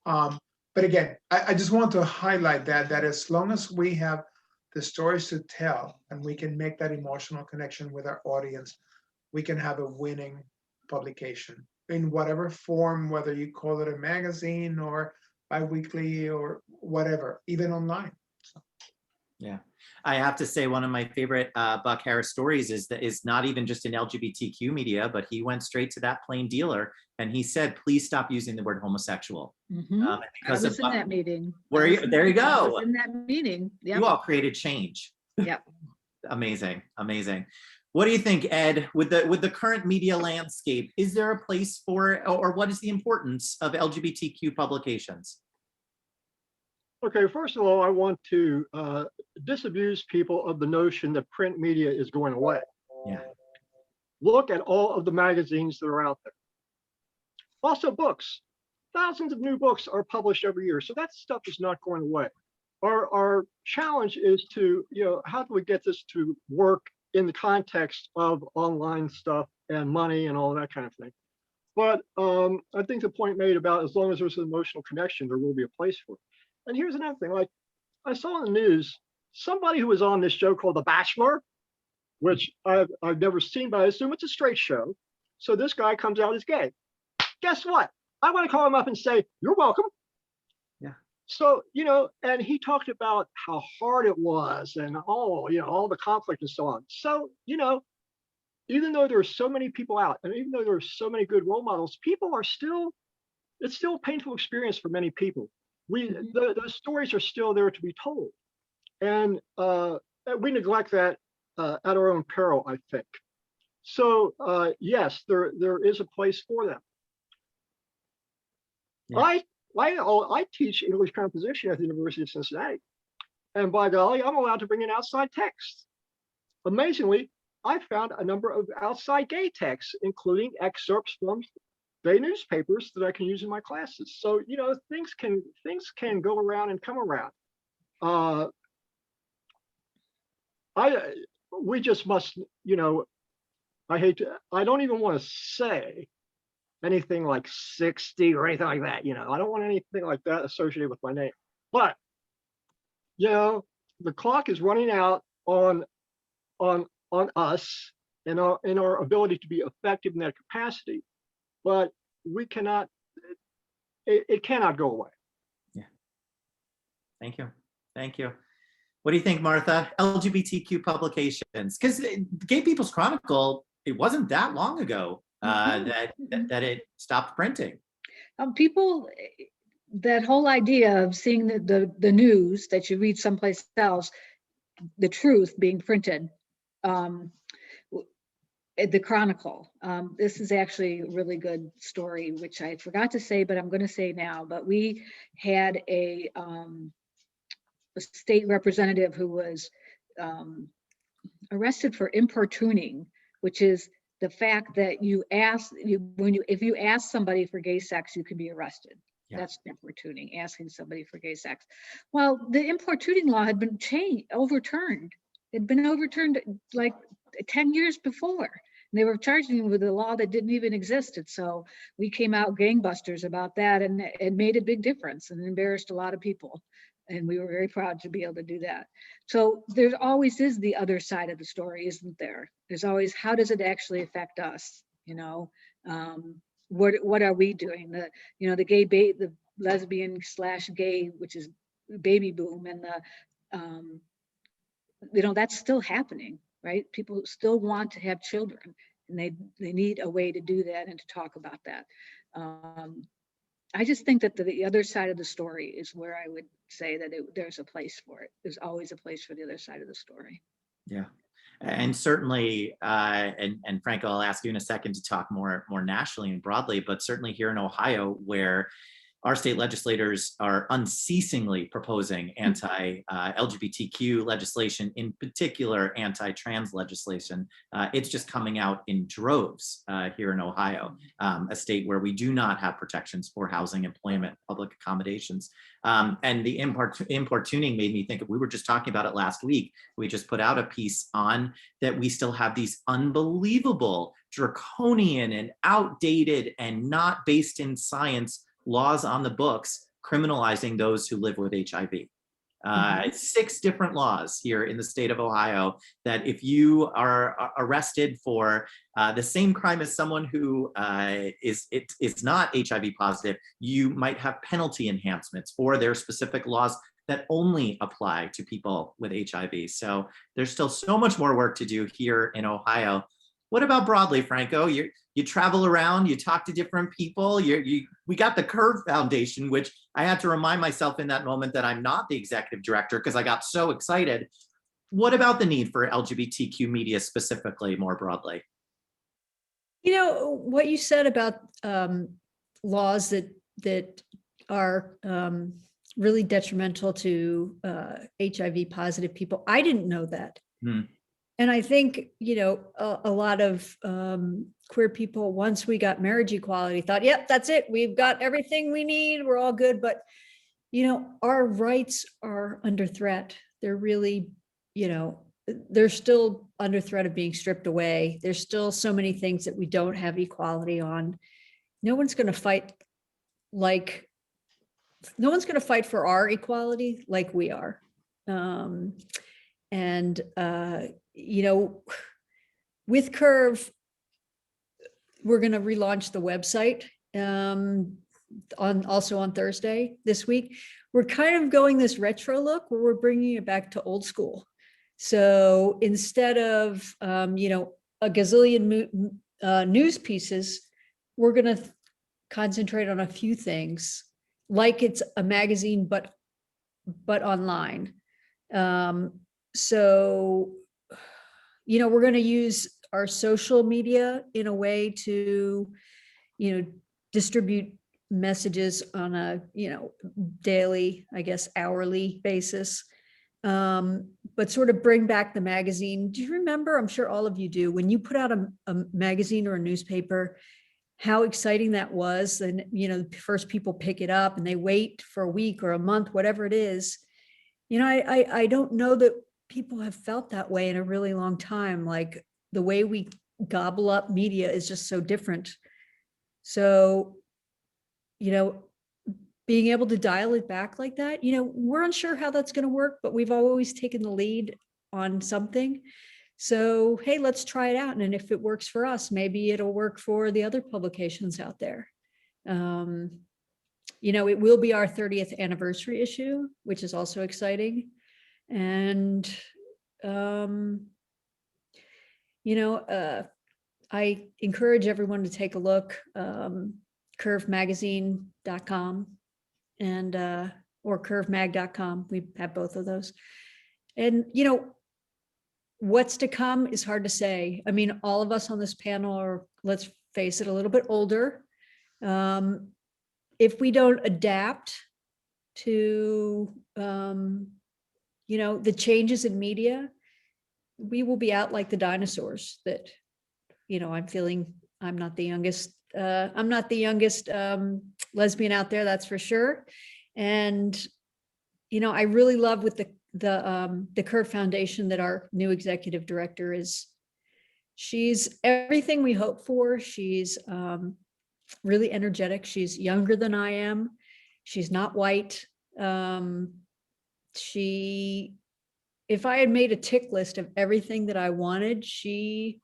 But again, I just want to highlight that as long as we have the stories to tell and we can make that emotional connection with our audience, we can have a winning publication in whatever form, whether you call it a magazine or biweekly or whatever, even online. So. Yeah, I have to say one of my favorite Buck Harris stories is not even just in LGBTQ media, but he went straight to that plain dealer and he said, "Please stop using the word homosexual." Because I was in that meeting. Where you? There you go. I was in that meeting. Yep. You all created change. Yep. Amazing, amazing. What do you think, Ed? With the current media landscape, is there a place for, or what is the importance of LGBTQ publications? Okay, first of all, I want to disabuse people of the notion that print media is going away. Yeah. Look at all of the magazines that are out there. Also books. Thousands of new books are published every year, so that stuff is not going away. Our challenge is to, how do we get this to work in the context of online stuff and money and all that kind of thing. But I think the point made about as long as there's an emotional connection, there will be a place for it. And here's another thing, like I saw in the news, somebody who was on this show called The Bachelor, which I've never seen, but I assume it's a straight show. So this guy comes out as gay. Guess what? I want to call him up and say, "You're welcome." Yeah. So, and he talked about how hard it was and all the conflict and so on. So, even though there are so many people out and even though there are so many good role models, it's still a painful experience for many people. Those stories are still there to be told, and we neglect that at our own peril, I think. So yes, there is a place for them. Yeah. I teach English composition at the University of Cincinnati, and by golly, I'm allowed to bring in outside texts. Amazingly, I found a number of outside gay texts, including excerpts from gay newspapers that I can use in my classes. So things can go around and come around. We just must, I don't even want to say anything like 60 or anything like that. I don't want anything like that associated with my name. But the clock is running out on us and our ability to be effective in that capacity. But we cannot. It cannot go away. Yeah. Thank you. Thank you. What do you think, Martha? LGBTQ publications, because Gay People's Chronicle, it wasn't that long ago that it stopped printing. People, that whole idea of seeing the news that you read someplace else, the truth being printed, the Chronicle. This is actually a really good story, which I forgot to say, but I'm going to say now. But we had a state representative who was arrested for importuning, which is the fact that if you ask somebody for gay sex, you can be arrested. Yeah. That's importuning, asking somebody for gay sex. Well, the importuning law had been overturned. It'd been overturned like 10 years before. And they were charging him with a law that didn't even exist. And so we came out gangbusters about that, and it made a big difference and embarrassed a lot of people. And we were very proud to be able to do that. So there always is the other side of the story, isn't there? There's always, how does it actually affect us? What are we doing? The Gaybeat, the lesbian/gay, which is baby boom, and that's still happening, right? People still want to have children, and they need a way to do that and to talk about that. I just think that the other side of the story is where I would say that there's a place for it. There's always a place for the other side of the story. Yeah. And certainly, and Franco, I'll ask you in a second to talk more nationally and broadly, but certainly here in Ohio, where our state legislators are unceasingly proposing anti-LGBTQ legislation, in particular anti-trans legislation. It's just coming out in droves here in Ohio, a state where we do not have protections for housing, employment, public accommodations. And the importuning made me think of, we were just talking about it last week. We just put out a piece on that we still have these unbelievable, draconian and outdated and not based in science laws on the books criminalizing those who live with HIV. 6 different laws here in the state of Ohio that if you are arrested for the same crime as someone who is not HIV positive, you might have penalty enhancements for their specific laws that only apply to people with HIV. So there's still so much more work to do here in Ohio. What about broadly, Franco? You travel around, you talk to different people. We got the Curve Foundation, which I had to remind myself in that moment that I'm not the executive director because I got so excited. What about the need for LGBTQ media specifically, more broadly? What you said about laws that are really detrimental to HIV positive people, I didn't know that. And I think, a lot of queer people, once we got marriage equality, thought, yep, that's it. We've got everything we need. We're all good. But, our rights are under threat. They're really, they're still under threat of being stripped away. There's still so many things that we don't have equality on. No one's going to fight for our equality like we are. With Curve, we're going to relaunch the website on Thursday this week. We're kind of going this retro look where we're bringing it back to old school. So instead of a gazillion news pieces, we're going to concentrate on a few things, like it's a magazine but online. So we're going to use our social media in a way to, distribute messages on a, daily, I guess, hourly basis. But sort of bring back the magazine. Do you remember, I'm sure all of you do, when you put out a magazine or a newspaper, how exciting that was? And, the first people pick it up and they wait for a week or a month, whatever it is. I don't know that people have felt that way in a really long time. Like the way we gobble up media is just so different. So, being able to dial it back like that, we're unsure how that's going to work, but we've always taken the lead on something. So, hey, let's try it out. And if it works for us, maybe it'll work for the other publications out there. It will be our 30th anniversary issue, which is also exciting. And, I encourage everyone to take a look, curvemagazine.com and, or curvemag.com. We have both of those. And, what's to come is hard to say. I mean, all of us on this panel are, let's face it, a little bit older. If we don't adapt to, the changes in media, we will be out like the dinosaurs that, I'm feeling I'm not the youngest lesbian out there, that's for sure. And, I really love with the Curve Foundation that our new executive director is. She's everything we hope for. She's really energetic. She's younger than I am. She's not white. If I had made a tick list of everything that I wanted, she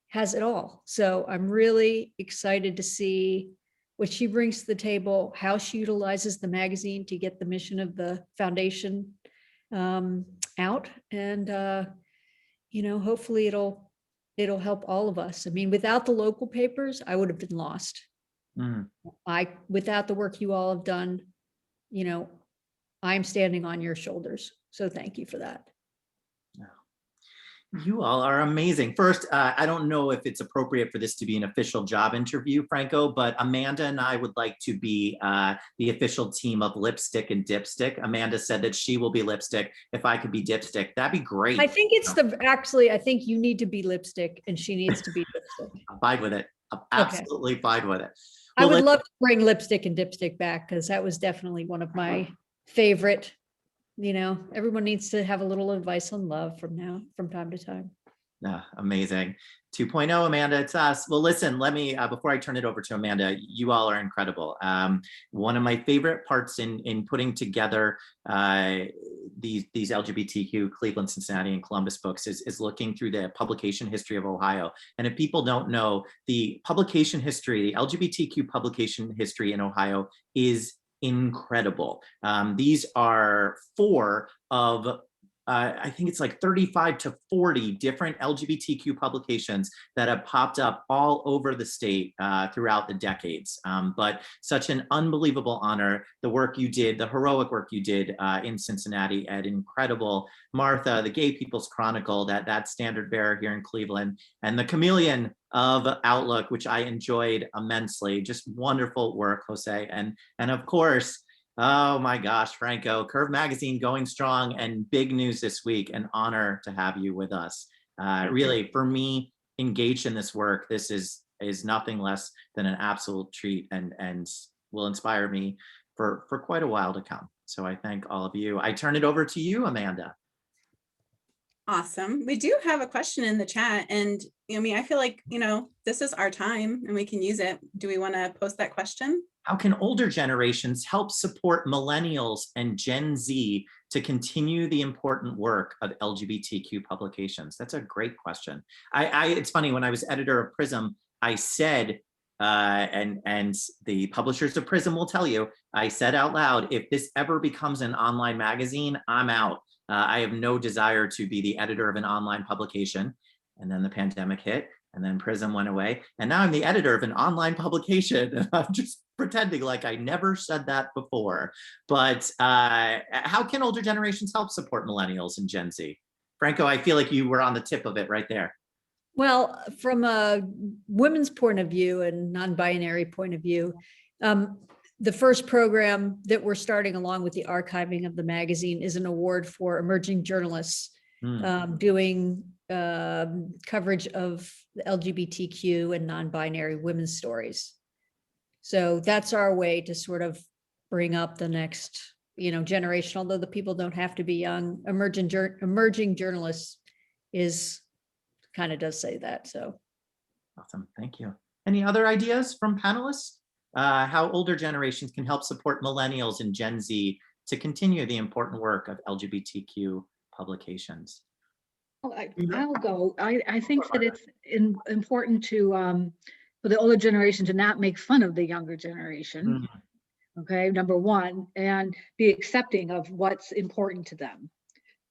has it all. So I'm really excited to see what she brings to the table, how she utilizes the magazine to get the mission of the foundation out. And, hopefully it'll help all of us. I mean, without the local papers, I would have been lost. Without the work you all have done, I'm standing on your shoulders. So thank you for that. You all are amazing. First, I don't know if it's appropriate for this to be an official job interview, Franco, but Amanda and I would like to be the official team of Lipstick and Dipstick. Amanda said that she will be Lipstick. If I could be Dipstick, that'd be great. I think I think you need to be Lipstick and she needs to be Dipstick. I'm fine with it. I'm absolutely fine with it. Well, I would love to bring Lipstick and Dipstick back because that was definitely one of my favorite. Everyone needs to have a little advice on love from time to time. Yeah, amazing. 2.0, Amanda, it's us. Well, listen, let me, before I turn it over to Amanda, you all are incredible. One of my favorite parts in putting together these LGBTQ Cleveland, Cincinnati, and Columbus books is looking through the publication history of Ohio. And if people don't know, the publication history, the LGBTQ publication history in Ohio is incredible. These are 4 of I think it's like 35 to 40 different LGBTQ publications that have popped up all over the state throughout the decades. But such an unbelievable honor, the work you did, the heroic work you did in Cincinnati at incredible Martha, the Gay People's Chronicle, that standard bearer here in Cleveland, and the Chameleon of Outlook, which I enjoyed immensely. Just wonderful work, Jose. And of course, oh my gosh, Franco, Curve Magazine going strong, and big news this week. An honor to have you with us. Really, for me, engaged in this work, this is nothing less than an absolute treat and will inspire me for quite a while to come. So I thank all of you. I turn it over to you, Amanda. Awesome. We do have a question in the chat, and I feel like, this is our time and we can use it. Do we want to post that question? How can older generations help support millennials and Gen Z to continue the important work of LGBTQ publications? That's a great question. It's funny, when I was editor of Prism, I said, and the publishers of Prism will tell you, I said out loud, if this ever becomes an online magazine, I'm out. I have no desire to be the editor of an online publication. And then the pandemic hit, and then Prism went away. And now I'm the editor of an online publication. And I'm just pretending like I never said that before. But how can older generations help support millennials and Gen Z? Franco, I feel like you were on the tip of it right there. Well, from a women's point of view and non-binary point of view, the first program that we're starting along with the archiving of the magazine is an award for emerging journalists doing coverage of the LGBTQ and non-binary women's stories. So that's our way to sort of bring up the next, generation, although the people don't have to be young. Emerging journalists is kind of does say that. So Awesome, thank you. Any other ideas from panelists? How older generations can help support millennials and Gen Z to continue the important work of LGBTQ publications? I'll go. I think that it's important to for the older generation to not make fun of the younger generation. Okay, number one, and be accepting of what's important to them.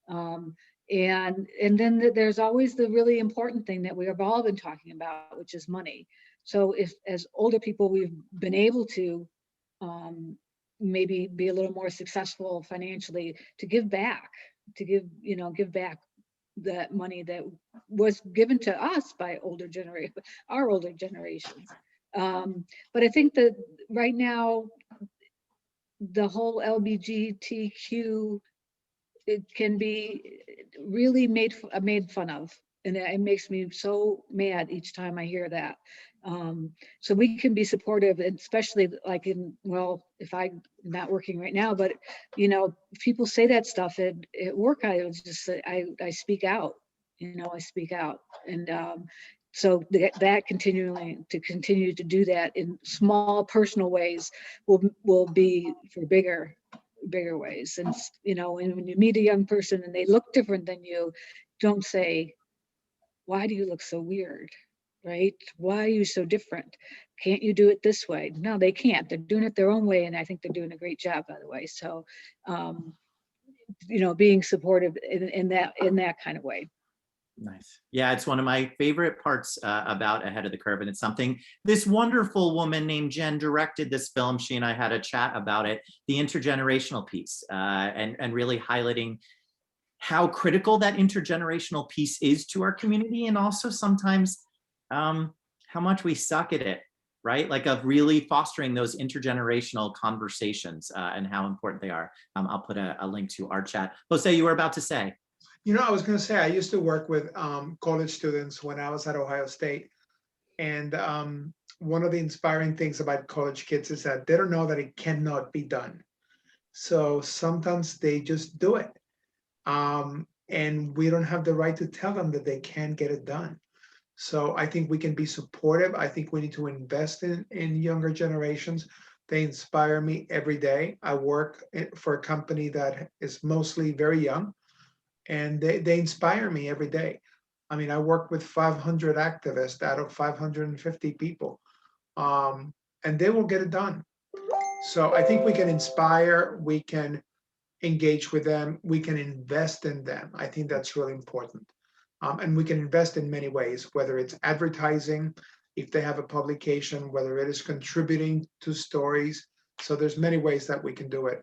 And then there's always the really important thing that we have all been talking about, which is money. So if as older people we've been able to maybe be a little more successful financially, to give back, to give back that money that was given to us by our older generations. But I think that right now the whole LGBTQ, it can be really made fun of, and it makes me so mad each time I hear that. So we can be supportive, especially like if I'm not working right now, but if people say that stuff at work, I was just say, I speak out, I speak out. And so that continue to do that in small personal ways will be for bigger ways. And when you meet a young person and they look different than you, don't say, why do you look so weird? Right? Why are you so different? Can't you do it this way? No, they can't. They're doing it their own way, and I think they're doing a great job, by the way. So being supportive in that kind of way. Nice. Yeah, it's one of my favorite parts about Ahead of the Curve, and it's something this wonderful woman named Jen directed this film. She and I had a chat about it, the intergenerational piece, and really highlighting how critical that intergenerational piece is to our community, and also sometimes how much we suck at it, right? Like of really fostering those intergenerational conversations and how important they are. I'll put a link to our chat. Jose, you were about to say. I was going to say, I used to work with college students when I was at Ohio State. And one of the inspiring things about college kids is that they don't know that it cannot be done. So sometimes they just do it. And we don't have the right to tell them that they can't get it done. So I think we can be supportive. I think we need to invest in younger generations. They inspire me every day. I work for a company that is mostly very young, and they inspire me every day. I mean, I work with 500 activists out of 550 people, and they will get it done. So I think we can inspire, we can engage with them, we can invest in them. I think that's really important. And we can invest in many ways, whether it's advertising, if they have a publication, whether it is contributing to stories. So there's many ways that we can do it.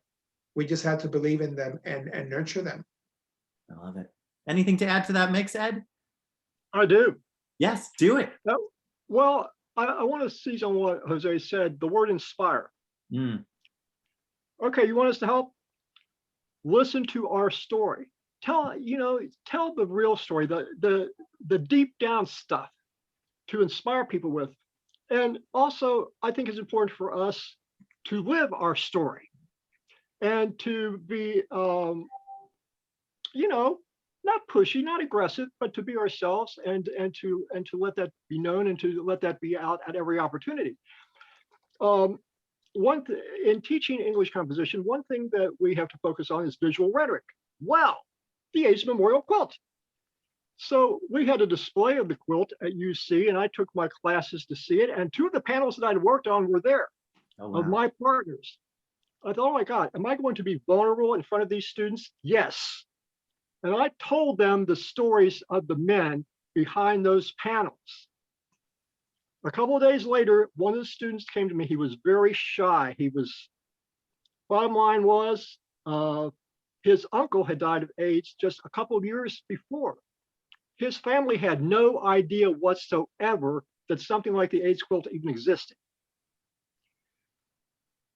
We just have to believe in them and nurture them. I love it. Anything to add to that mix, Ed? I do. Yes, do it. Well, I want to seize on what Jose said, the word inspire. Okay, you want us to help? Listen to our story. Tell the real story, the deep down stuff to inspire people with. And also, I think it's important for us to live our story and to be, not pushy, not aggressive, but to be ourselves and to let that be known and to let that be out at every opportunity. In teaching English composition, one thing that we have to focus on is visual rhetoric. Well, the Ace Memorial Quilt. So we had a display of the quilt at UC, and I took my classes to see it, and two of the panels that I'd worked on were there, of my partners. I thought, oh my God, am I going to be vulnerable in front of these students? Yes. And I told them the stories of the men behind those panels. A couple of days later, one of the students came to me. He was very shy. Bottom line was, his uncle had died of AIDS just a couple of years before. His family had no idea whatsoever that something like the AIDS quilt even existed.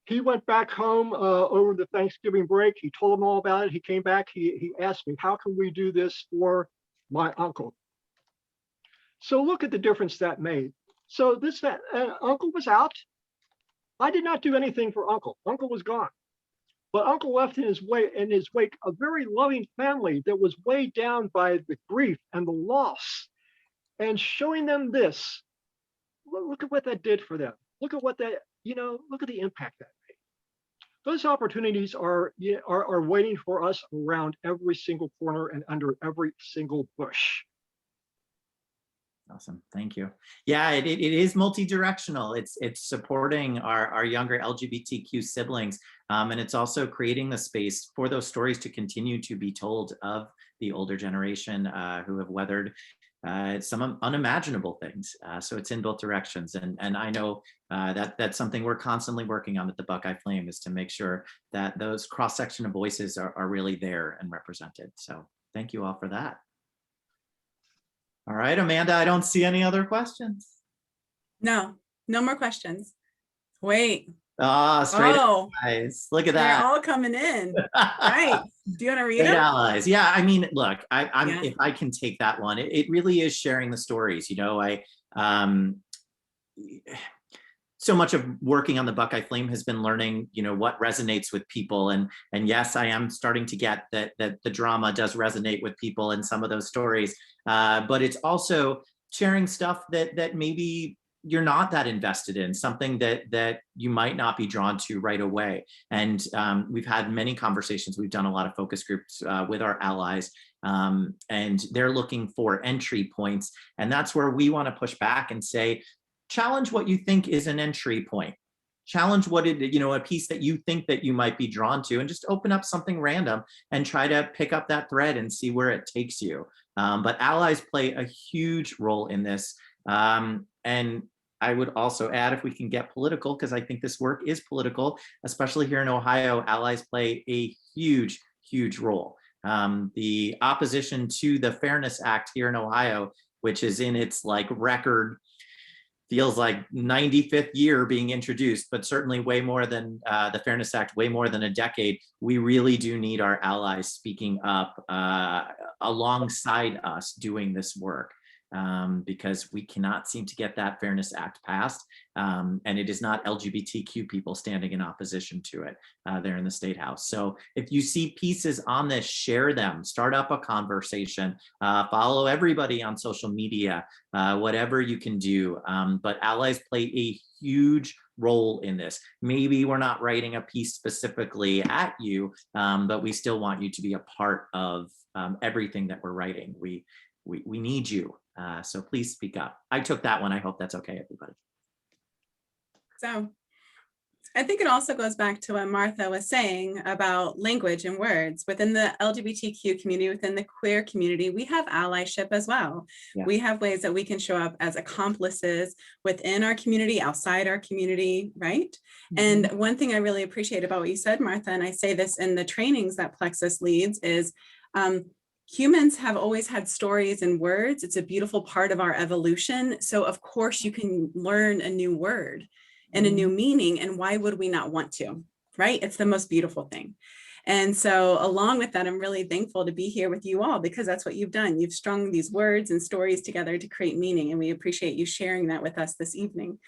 He went back home over the Thanksgiving break. He told them all about it. He came back. He asked me, how can we do this for my uncle? So look at the difference that made. So this uncle was out. I did not do anything for uncle. Uncle was gone. But uncle left in his wake a very loving family that was weighed down by the grief and the loss. And showing them this, look at what that did for them. Look at what that, look at the impact that made. Those opportunities are waiting for us around every single corner and under every single bush. Awesome, thank you. Yeah, it is multi-directional. It's supporting our younger LGBTQ siblings, and it's also creating the space for those stories to continue to be told of the older generation who have weathered some unimaginable things. So it's in both directions, and I know that's something we're constantly working on at the Buckeye Flame, is to make sure that those cross-section of voices are really there and represented. So thank you all for that. All right, Amanda, I don't see any other questions. No more questions. Wait. Straight allies. Look at that. They're all coming in. Right. Do you want to read Straight them? allies. Yeah, I mean, look, if I can take that one, it really is sharing the stories. So much of working on the Buckeye Flame has been learning, what resonates with people. And yes, I am starting to get that the drama does resonate with people in some of those stories. But it's also sharing stuff that maybe you're not that invested in, something that you might not be drawn to right away. And we've had many conversations. We've done a lot of focus groups with our allies, and they're looking for entry points. And that's where we want to push back and say, challenge what you think is an entry point. Challenge what a piece that you think that you might be drawn to, and just open up something random and try to pick up that thread and see where it takes you. But allies play a huge role in this. And I would also add, if we can get political, because I think this work is political, especially here in Ohio, allies play a huge, huge role. The opposition to the Fairness Act here in Ohio, which is in its record, feels like 95th year being introduced, but certainly way more than the Fairness Act, way more than a decade. We really do need our allies speaking up alongside us doing this work, because we cannot seem to get that Fairness Act passed. And it is not LGBTQ people standing in opposition to it there in the State House. So if you see pieces on this, share them, start up a conversation, follow everybody on social media, whatever you can do. But allies play a huge role in this. Maybe we're not writing a piece specifically at you, but we still want you to be a part of everything that we're writing. We need you. So please speak up. I took that one. I hope that's okay, everybody. So I think it also goes back to what Martha was saying about language and words. Within the LGBTQ community, within the queer community, we have allyship as well. Yeah. We have ways that we can show up as accomplices within our community, outside our community, right? Mm-hmm. And one thing I really appreciate about what you said, Martha, and I say this in the trainings that Plexus leads, is humans have always had stories and words. It's a beautiful part of our evolution. So of course you can learn a new word and a new meaning, and why would we not want to, right? It's the most beautiful thing. And so along with that, I'm really thankful to be here with you all, because that's what you've done. You've strung these words and stories together to create meaning, and we appreciate you sharing that with us this evening.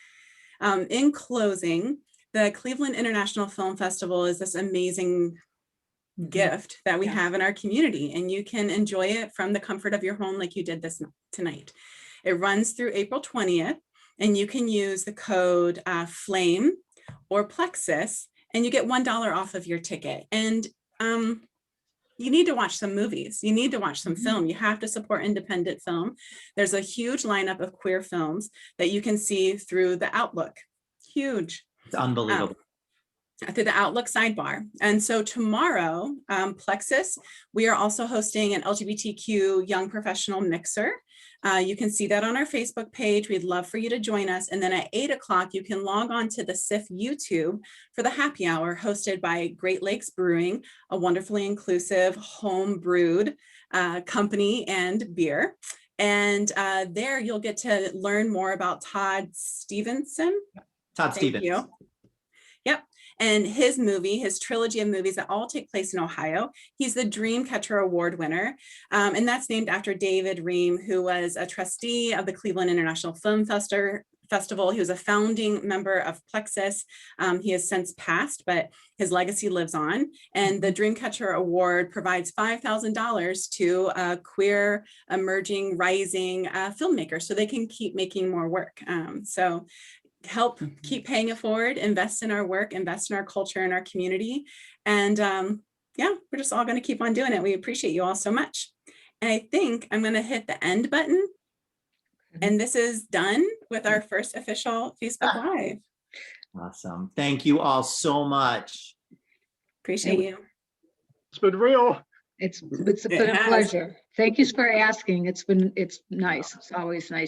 In closing, the Cleveland International Film Festival is this amazing gift that we have in our community, and you can enjoy it from the comfort of your home like you did this tonight. It runs through April 20th, and you can use the code FLAME or Plexus, and you get $1 off of your ticket. And you need to watch some movies. You need to watch some film. You have to support independent film. There's a huge lineup of queer films that you can see through the Outlook. Huge. It's unbelievable. through the Outlook sidebar. And so tomorrow, Plexus, we are also hosting an LGBTQ young professional mixer. You can see that on our Facebook page. We'd love for you to join us. And then at 8 o'clock, you can log on to the SIF YouTube for the happy hour hosted by Great Lakes Brewing, a wonderfully inclusive home brewed company and beer. And there you'll get to learn more about Todd Stevenson. Todd Stevens. Thank you. Yep. And his movie, his trilogy of movies that all take place in Ohio. He's the Dreamcatcher Award winner. And that's named after David Ream, who was a trustee of the Cleveland International Film Festival. He was a founding member of Plexus. He has since passed, but his legacy lives on. And the Dreamcatcher Award provides $5,000 to queer, emerging, rising filmmakers so they can keep making more work. So help keep paying it forward, invest in our work, invest in our culture and our community. And yeah, we're just all going to keep on doing it. We appreciate you all so much. And I think I'm going to hit the end button. And this is done with our first official Facebook Live. Awesome. Thank you all so much. Appreciate you. It's been real. It's been a pleasure. Thank you for asking. It's nice. It's always nice.